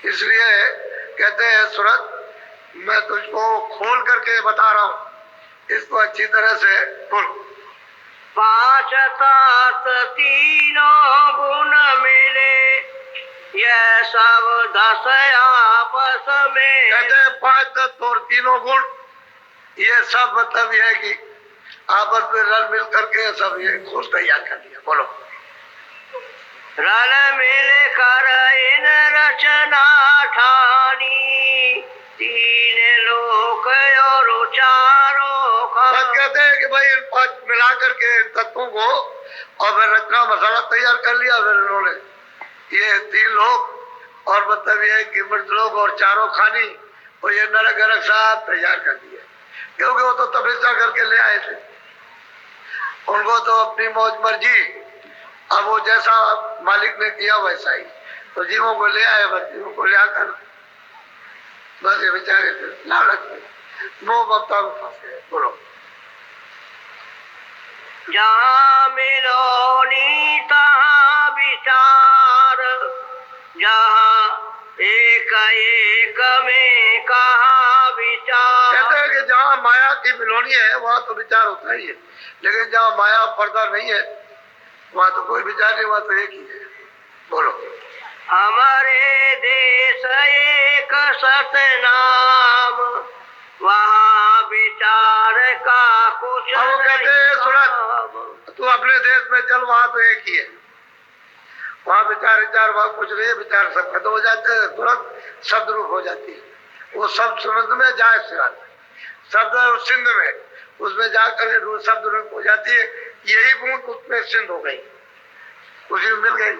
इसलिए कहते हैं सूरत मैं तुझको खोल करके बता रहा हूं, इसको अच्छी तरह से बोल। पांच तात तीनों गुण मिले, यह सब 10 आपस में। कहते हैं 5 तत्व और तीनों गुण, ये सब मतलब यह है कि आपस में रल मिल करके सब ये खोज तैयार कर दिया। बोलो। रल मिल कर इन रचना ठानी, 3 लोक और चारों बस कहते हैं कि भाई इन 5 मिला करके तत्वों को और फिर रचना मसाला तैयार कर लिया। फिर उन्होंने ये 3 लोग और मतलब ये कि मृत लोग और चारों खानी और ये नरक गरक सब तैयार कर दिए, क्योंकि वो तो तपस्या करके ले आए थे। उनको तो अपनी मौज मर्जी, अब वो जैसा मालिक ने किया वैसा ही, तो जीवों को ले आए, बस जीवों को ले आकर बस ये बेचारे लालच में मोह ममता में फंस गए। बोलो। जहाँ मिलो नीता विचार, जहाँ एक एक में कहा विचार। कहते हैं कि जहाँ माया की मिलोनी है वहाँ तो विचार होता ही है, लेकिन जहाँ माया पर्दा नहीं है वहाँ तो कोई विचार नहीं, वहाँ तो एक ही है। बोलो। हमारे देश एक सतनाम, वहाँ विचार का कुछ अब वो कहते हैं सूरत तू अपने देश में चल, वहाँ तो एक ही है, वहाँ विचार विचार वहाँ कुछ नहीं है, विचार सब खत्म हो जाते हैं, तुरंत शब्द रूप हो जाती है। वो शब्द समुद्र में जाए शब्द सिंध में, उसमें जाकर शब्द रूप हो जाती है। यही बूंद उसमें सिंध हो गई, उसी में मिल गई।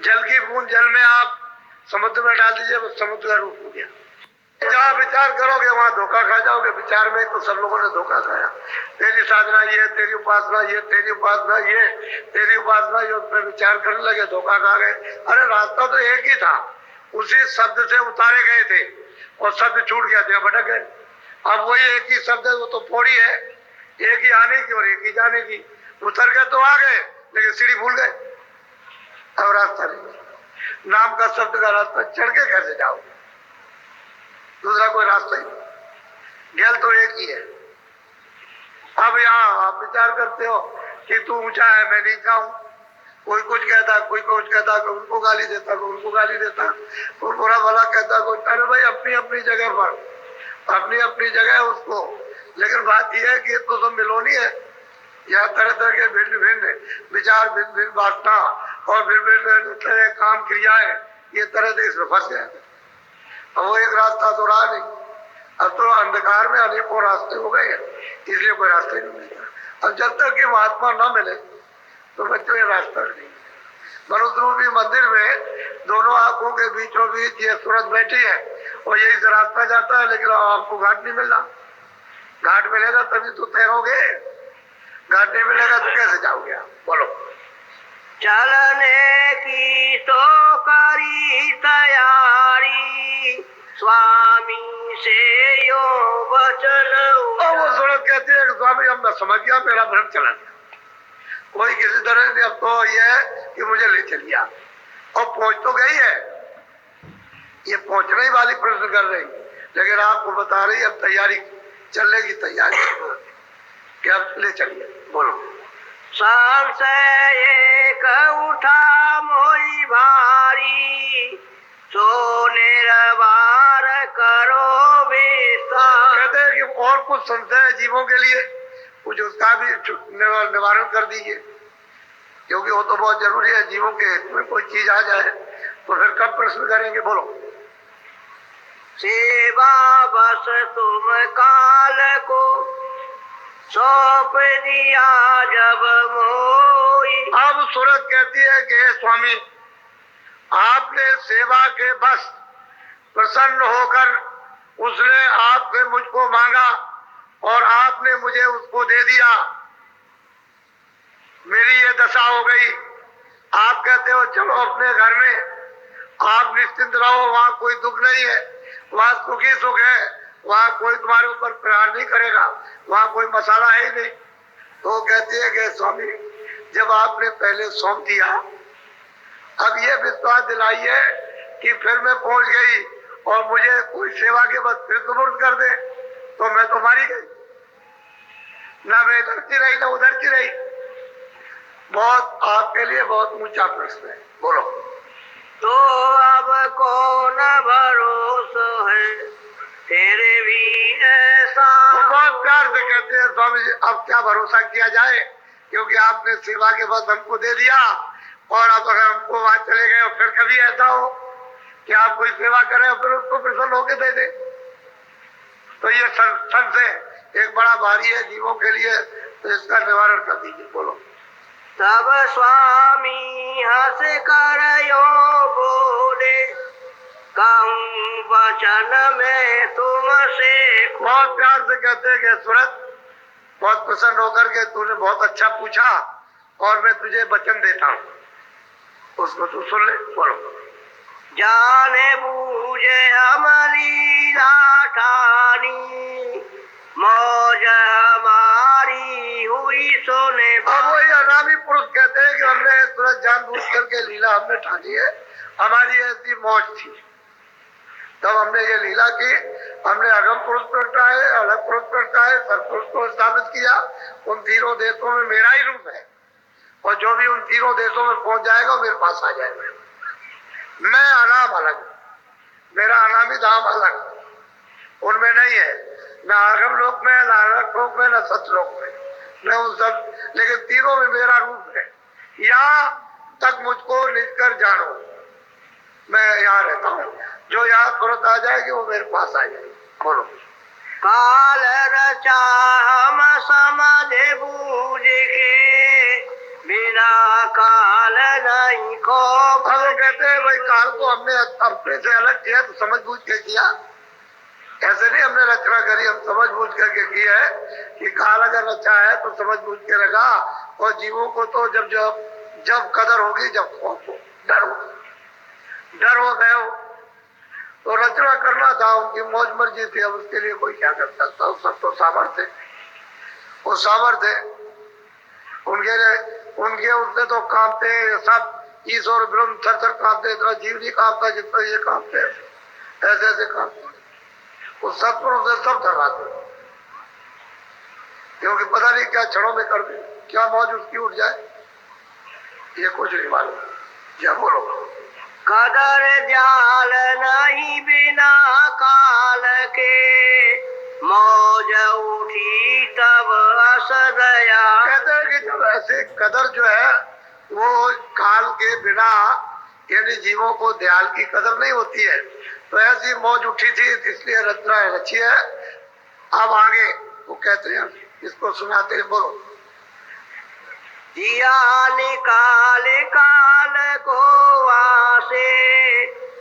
जल की बूंद जल में आप समुद्र में डाल दीजिए, वो समुद्र का रूप हो गया। जहाँ विचार करोगे वहां धोखा खा जाओगे। विचार में तो सब लोगों ने धोखा खाया। तेरी साधना ये, तेरी उपासना ये, तेरी उपासना ये, तेरी उपासना ये, उसमें विचार करने लगे, धोखा खा गए। अरे रास्ता तो एक ही था, उसी शब्द से उतारे गए थे और शब्द छूट गया था, भटक गए। अब वही एक ही शब्द है, वो तो पौड़ी है, एक ही आने की और एक ही जाने की। उतर गए तो आ गए, लेकिन सीढ़ी भूल गए, अब रास्ता नहीं। नाम का शब्द का रास्ता चढ़ के कैसे जाओगे? दूसरा कोई रास्ता ही नहीं, गैल तो एक ही है। अब यहाँ आप विचार करते हो कि तू ऊंचा है, मैं नीचा हूं। कोई कुछ कहता, कोई कुछ कहता, कोई उनको गाली देता, कोई उनको गाली देता, कोई बुरा भला कहता, कोई। अरे भाई अपनी अपनी जगह पर, अपनी अपनी जगह है उसको। लेकिन बात यह है कि तो सब मिलोनी है। यहाँ तरह तरह के भिन्न भिन्न विचार, भिन्न भिन्न वासना और भिन्न भिन्न तरह काम क्रियाएं, ये तरह से इसमें फंस गए। अब वो एक रास्ता तो रहा नहीं, अब तो अंधकार में अनेकों रास्ते हो गए, इसलिए कोई रास्ता ही नहीं मिलता। अब जब तक कि महात्मा न मिले तो बच्चों ये रास्ता नहीं। मनुष्य रूपी मंदिर में दोनों आंखों के बीचों बीच ये सूरत बैठी है और यही से रास्ता जाता है, लेकिन आपको घाट नहीं मिल रहा। घाट मिलेगा तभी तो तैरोगे, घाट नहीं मिलेगा तो कैसे जाओगे आप? बोलो। चलने की तो करी तैयारी, स्वामी से यो वचन। और वो सूरत कहती है कि स्वामी अब मैं समझ गया, मेरा भ्रम चला गया। कोई किसी तरह से अब तो ये है कि मुझे ले चलिए, और पहुंच तो गई है, ये पहुंचने वाली प्रश्न कर रही, लेकिन आपको बता रही अब तैयारी, चलने की तैयारी, क्या ले चलिए। बोलो। संशय एक उठा मोई भारी, सो निर्वार करो विस्तार। कहते हैं कि और कुछ संशय है जीवों के लिए, कुछ उसका भी निवारण कर दीजिए, क्योंकि वो तो बहुत जरूरी है। जीवों के हित में कोई चीज आ जाए तो फिर कब प्रश्न करेंगे? बोलो। सेवा बस तुम काल को सौंप दिया जब मोई। अब सूरत कहती है कि स्वामी आपने सेवा के बस प्रसन्न होकर उसने आपसे मुझको मांगा और आपने मुझे उसको दे दिया, मेरी ये दशा हो गई। आप कहते हो चलो अपने घर में, आप निश्चिंत रहो, वहां कोई दुख नहीं है, वहां सुखी सुख है, वहां कोई तुम्हारे ऊपर प्रहार नहीं करेगा, वहां कोई मसाला है ही नहीं। तो कहती है कि स्वामी जब आपने पहले सौंप दिया, अब ये विश्वास दिलाइए कि फिर मैं पहुंच गई और मुझे कोई सेवा के बाद फिर सुपुर्द कर दे तो मैं तो मारी गई, ना मैं इधर की रही ना उधर की रही। बहुत आपके लिए बहुत ऊंचा प्रश्न है, बोलो। तो अब कौन भरोसा है तेरे भी ऐसा। तो बहुत प्यार से कहते हैं स्वामी जी अब क्या भरोसा किया जाए, क्योंकि आपने सेवा के बाद हमको दे दिया, और अब अगर हमको वहां चले गए और फिर कभी ऐसा हो कि आप कोई सेवा करें और फिर उसको प्रसन्न होके दे दे, तो ये संशय एक बड़ा भारी है जीवों के लिए, तो इसका निवारण कर दीजिए। बोलो। तब स्वामी हंस कर यो बोले, कहूँ वचन में तुमसे। बहुत प्यार से कहते हैं कि सूरत बहुत प्रसन्न होकर के तूने बहुत अच्छा पूछा और मैं तुझे वचन देता हूँ, उसको तू सुन ले। बोलो। जाने बूझे हमारी लाठानी, मौज हमारी हुई सोने। अब वही अनामी पुरुष कहते हैं कि हमने तुरंत जानबूझ करके लीला हमने ठानी है, हमारी ऐसी मौज थी, तब हमने ये लीला की, हमने अगम पुरुष प्रगटाए, अलग पुरुष प्रगटाए, सत्पुरुष को स्थापित किया। उन तीनों देशों में मेरा ही रूप है, और जो भी उन तीनों देशों में पहुंच जाएगा मेरे पास आ जाएगा। मैं अनाम अलग, मेरा अनामी धाम अलग, उनमें नहीं है, न आगम लोक में, न अलग लोक में, न सतलोक में, मैं उन सब, लेकिन तीनों में मेरा रूप है। यहाँ तक मुझको निज कर जानो, मैं यहाँ रहता हूँ, जो यहाँ तुरंत आ जाएगी वो मेरे पास आ जाएगी। बोलो। काल रचा हम समझ बूझ के, बिना काल नहीं खो। अब वो कहते हैं भाई काल को हमने अपने से अलग किया तो समझ बूझ के किया, ऐसे नहीं हमने रचना करी, हम समझ बूझ करके की है कि काल अगर रचा है तो समझ बूझ के रखा। और जीवों को तो जब जब जब कदर होगी, जब खौफ हो, डर हो गए हो, तो रचना करना था, उनकी मौज मर्जी थी। अब उसके लिए कोई क्या कर सकता, सब तो सामर्थ्य, वो सामर्थ्य उनके उससे तो कांपते सब ईश्वर ब्रह्म थर थर कांपते, इतना जीव नहीं कांपता जितना ये कांपते, ऐसे ऐसे कांपते। वो सत्पुरुष से सब थर्राते, क्योंकि पता नहीं क्या क्षणों में कर दे, क्या मौज उसकी उठ जाए, ये कुछ नहीं मालूम। क्या बोलो? कदर जाल नहीं बिना काल के, मौज उठी तब असदया। कहते हैं कि जब ऐसे कदर जो है वो काल के बिना, यानी जीवों को दयाल की कदर नहीं होती है, तो ऐसी मौज उठी थी, इसलिए रचना रची है। अब आगे वो कहते हैं, इसको सुनाते हैं, बोलो। दिया निकाल काल को आसे,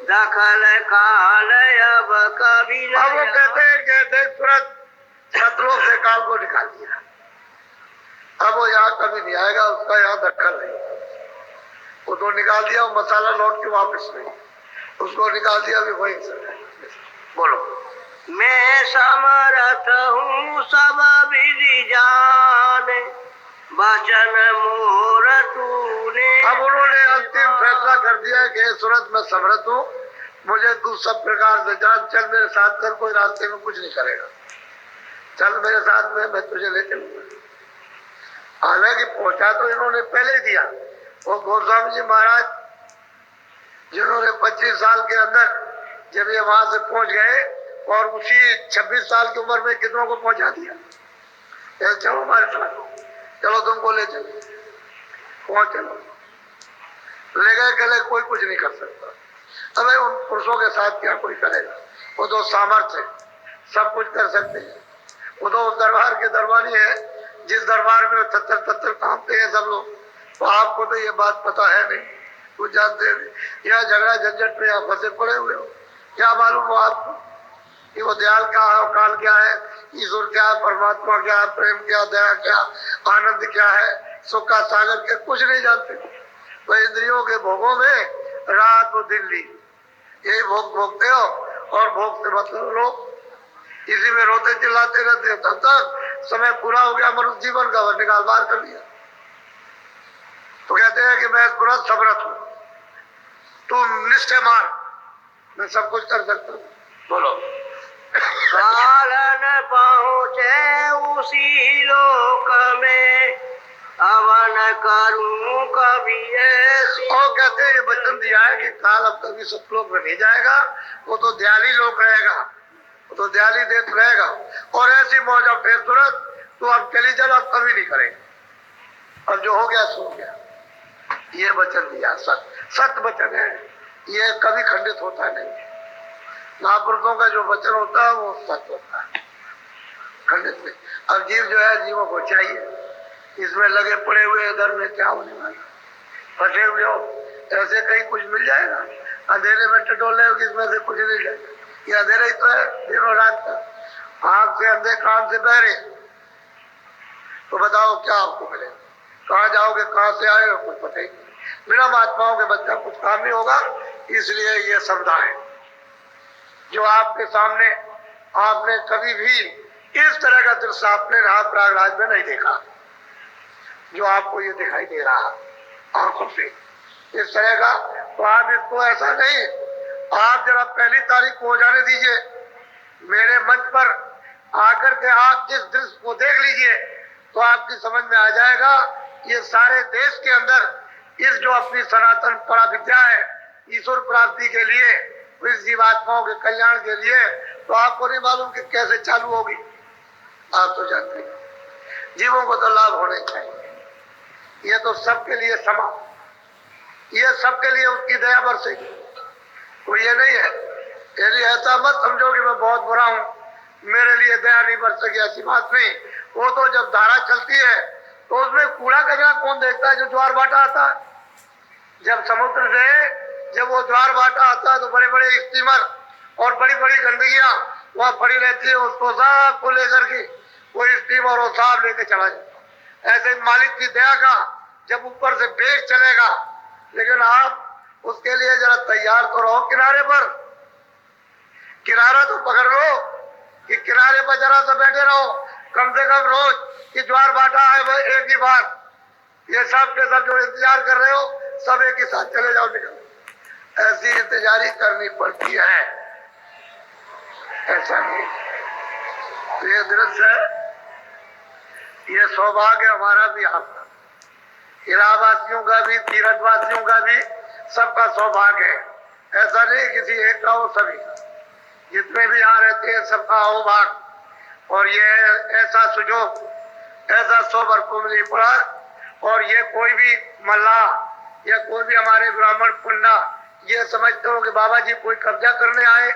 दखल काल अब कभी न। अब वो कहते हैं तुरंत शत्रुओं से काल को निकाल दिया, अब वो यहाँ कभी नहीं आएगा, उसका यहाँ दखल नहीं। वो तो निकाल दिया, वो मसाला लौट के वापस नहीं, उसको निकाल दिया, अभी वही बोलो। मैं समर्थ हूँ सब विधि जाने, वचन मोर तूने। अब उन्होंने अंतिम फैसला कर दिया कि सूरत में समर्थ हूँ, मुझे तू सब प्रकार से जान, चल मेरे साथ चल, कोई रास्ते में कुछ नहीं करेगा, चल मेरे साथ में, मैं तुझे ले चलूंगा। हालांकि पहुंचा तो इन्होंने पहले ही दिया। वो गोस्वामी जी महाराज जिन्होंने 25 साल के अंदर जब ये वहां से पहुंच गए, और उसी 26 साल की उम्र में कितनों को पहुंचा दिया, चलो हमारे साथ, चलो तुमको ले चलो, पहुंच चलो, ले गए, कहले कोई कुछ नहीं कर सकता। अबे उन पुरुषों के साथ क्या कोई करेगा, वो तो सामर्थ्य सब कुछ कर सकते हैं, वो तो दरबार के दरबारी है, जिस दरबार में 70 कांपते हैं सब लोग। तो आपको तो ये बात पता है नहीं, कुछ जानते नहीं, या झगड़ा झंझट में आप फंसे पड़े हुए हो, क्या मालूम हो आपको कि वो दयाल क्या है, काल क्या है, ईश्वर क्या है, परमात्मा क्या है, प्रेम क्या, दया क्या, आनंद क्या है, सुख का सागर क्या, कुछ नहीं जानते। तो इंद्रियों के भोगों में रात और दिन ली, यही भोग भोगते हो, और भोग से मतलब लोग इसी में रोते चिल्लाते रहते, तब तक समय पूरा हो गया, मनुष्य जीवन का निकाल बाहर कर लिया। तो कहते हैं कि मैं तुरंत समर्थ हूं, तुम निश्चय मान, मैं सब कुछ कर सकता हूँ, बोलो। कालन पहुँचे उसी लोक में, अवन करूं कभी ऐसी। और कहते हैं ये वचन दिया है कि काल अब कभी सतलोक में नहीं जाएगा, वो तो दयाली लोक रहेगा, वो तो दयाली देत रहेगा, और ऐसी मौज अब फिर तुरंत तो अब चली चल, अब कभी नहीं करेगा, अब जो हो गया सो गया। ये वचन दिया, सत्य वचन है, ये कभी खंडित होता नहीं। महापुरुषों का जो वचन होता है वो सत्य होता है, खंडित नहीं। अब जीव जो है, जीवों को चाहिए, इसमें लगे पड़े हुए इधर में क्या होने वाला, फंसे हुए हो, ऐसे कहीं कुछ मिल जाएगा, अंधेरे में टटोले हो, इसमें से कुछ नहीं जाएगा, ये अंधेरा ही तो है दिनों रात का, आंख से अंधे कान से बहरे, तो बताओ क्या आपको मिलेगा, कहाँ जाओगे, कहाँ से आएगा, कुछ पता ही नहीं। बिना महात्माओं के बच्चा कुछ काम नहीं होगा, इसलिए ये समझाएं जो आपके सामने आपने कभी भी इस तरह का दृश्य आपने रहा प्रयागराज में नहीं देखा, जो आपको ये दिखाई दे रहा आंखों से इस तरह का। तो आप इसको ऐसा नहीं, आप जरा पहली तारीख को हो जाने दीजिए, मेरे मंच पर आकर के आप जिस दृश्य को देख लीजिए, तो आपकी समझ में आ जाएगा ये सारे देश के अंदर इस जो अपनी सनातन पराविद्या है ईश्वर प्राप्ति के लिए, इस जीवात्माओं के कल्याण के लिए, तो आपको नहीं मालूम कि कैसे चालू होगी, आप तो जानते हैं। जीवों को तो लाभ होने चाहिए, ये तो सबके लिए समा, ये सबके लिए उसकी दया बरसेगी, तो ये नहीं है। यदि ऐसा मत समझो कि मैं बहुत बुरा हूं, मेरे लिए दया नहीं बरसेगी, ऐसी बात नहीं। वो तो जब धारा चलती है तो उसमें कूड़ा कचरा कौन देखता है, जो ज्वार भाटा आता है, जब समुद्र से जब वो ज्वार भाटा आता है तो बड़े बड़े स्टीमर और बड़ी बड़ी गंदगियां वहां पड़ी रहती है, उसको सबको लेकर के कोई स्टीम और वो साहब लेके चला जाता। ऐसे मालिक की दया का जब ऊपर से बेग चलेगा, लेकिन आप उसके लिए जरा तैयार तो रहो किनारे पर। किनारा तो पकड़ लो कि किनारे पर जरा सा बैठे रहो, कम से कम रोज की ज्वार बाटा है वो एक ही बार। ये सब के सब जो इंतजार कर रहे हो सब एक ही साथ चले जाओ, निकल। ऐसी इंतजारी करनी पड़ती है, ऐसा नहीं। तो ये दृश्य है, ये सौभाग्य हमारा भी, आपका, इलाहाबादियों का भी, तीर्थवासियों का भी, सबका सौभाग्य है। ऐसा नहीं किसी एक का हो, सभी का, जितने भी यहाँ रहते हैं सबका अहोभाग। और ये ऐसा सुजोग, ऐसा सौभाग्य को नहीं पड़ा। और ये कोई भी मल्लाह या कोई भी हमारे ब्राह्मण पुन्ना ये समझते हो कि बाबा जी कोई कब्जा करने आए,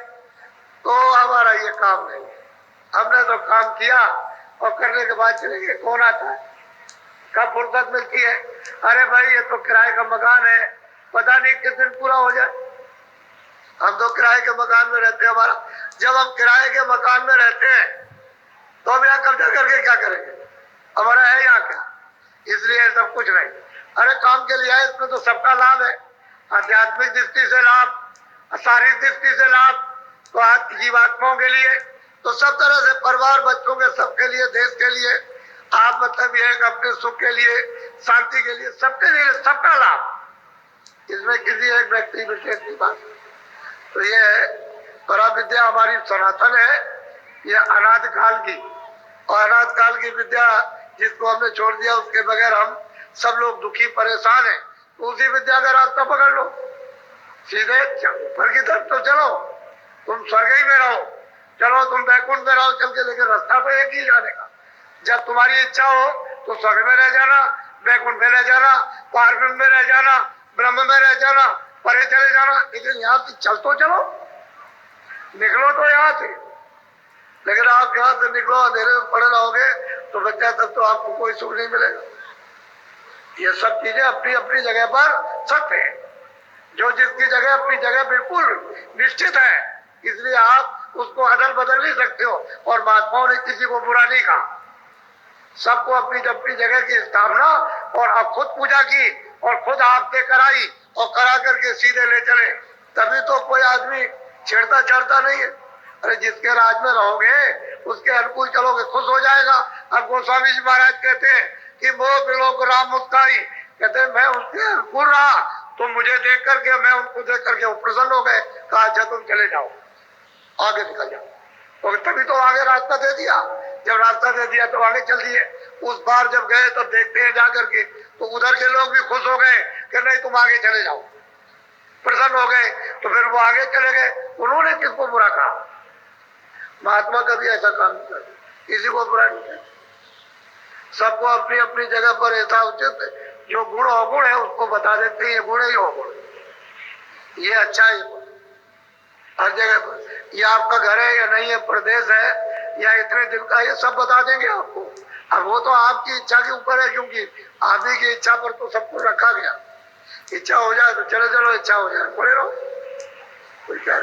तो हमारा ये काम नहीं। हमने तो काम किया और करने के बाद चले गए। कौन आता है, कब फुर्सत मिलती है? अरे भाई ये तो किराए का मकान है, पता नहीं किस दिन पूरा हो जाए। हम तो किराए के मकान में रहते हैं। हमारा जब हम किराए के मकान में रहते हैं तो हम यहाँ कब्जा करके क्या करेंगे? हमारा है यहाँ क्या? इसलिए सब कुछ नहीं। अरे काम के लिए है, इसमें तो सबका लाभ है, आध्यात्मिक दृष्टि से लाभ, शारीरिक दृष्टि से लाभ, तो जीवात्माओं के लिए, तो सब तरह से, परिवार, बच्चों के, सबके लिए, देश के लिए, आप मतलब ये अपने सुख के लिए, शांति के लिए, सबके लिए, सबका लाभ। इसमें किसी एक व्यक्ति विशेष की बात। तो ये परा विद्या हमारी सनातन है, ये अनाद काल की, और अनाद काल की विद्या जिसको हमने छोड़ दिया उसके बगैर हम सब लोग दुखी परेशान हैं। तो उसी विद्या का रास्ता पकड़ लो, सीधे ऊपर की तरफ तो चलो, तुम स्वर्ग ही में रहो, चलो तुम बैकुंठ में रहो चल के, लेकिन रास्ता तो एक ही जाने का। जब तुम्हारी इच्छा हो तो स्वर्ग में रह जाना, बैकुंठ में रह जाना, पारब्रह्म में रह जाना, ब्रह्म में रह जाना, परे चले जाना, लेकिन यहाँ से चल तो चलो, निकलो तो यहाँ से। लेकिन आप यहाँ से निकलो अंधेरे में पड़े रहोगे तो बच्चा तब तो आपको कोई सुख नहीं मिलेगा। ये सब चीजें अपनी अपनी जगह पर सत्य है, जो जिसकी जगह अपनी जगह बिल्कुल निश्चित है, इसलिए आप उसको अदल बदल नहीं सकते हो। और महात्माओं ने किसी को बुरा नहीं कहा, सबको अपनी अपनी जगह की स्थापना, और अब खुद पूजा की और खुद आपसे कराई और करा करके सीधे ले चले, तभी तो कोई आदमी छेड़ता चढ़ता नहीं है। अरे जिसके राज में रहोगे उसके अनुकूल चलोगे, खुश हो जाएगा। अब गोस्वामी जी महाराज कहते हैं कि मोह बिलो को राम मुस्काई, कहते हैं मैं उसके अनुकूल रहा तो मुझे देख करके, मैं उनको देख करके वो प्रसन्न हो गए। कहा अच्छा तुम चले जाओ, आगे निकल जाओ। तो तभी तो आगे रास्ता दे दिया, जब रास्ता दे दिया तो आगे चल दिए। उस बार जब गए तो देखते हैं जाकर के, तो उधर के लोग भी खुश हो गए कि नहीं तुम आगे चले जाओ, प्रसन्न हो गए, तो फिर वो आगे चले गए। उन्होंने किसको बुरा कहा? महात्मा कभी ऐसा काम नहीं करते, किसी को बुरा नहीं करते, सबको अपनी अपनी जगह पर ऐसा उचित जो गुण अवगुण है उसको बता देते हैं, ये गुण है ये अवगुण, ये अच्छा है, हर जगह पर। ये आपका घर है या नहीं है, प्रदेश है या इतने दिन का, ये सब बता देंगे आपको। अब वो तो आपकी इच्छा के ऊपर है, क्योंकि आप ही की इच्छा पर तो सबको रखा गया। इच्छा हो जाए तो चले चलो, इच्छा हो जाए पड़े रहो, कोई क्या।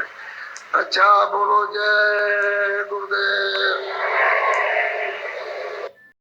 अच्छा बोलो जय गुरुदेव।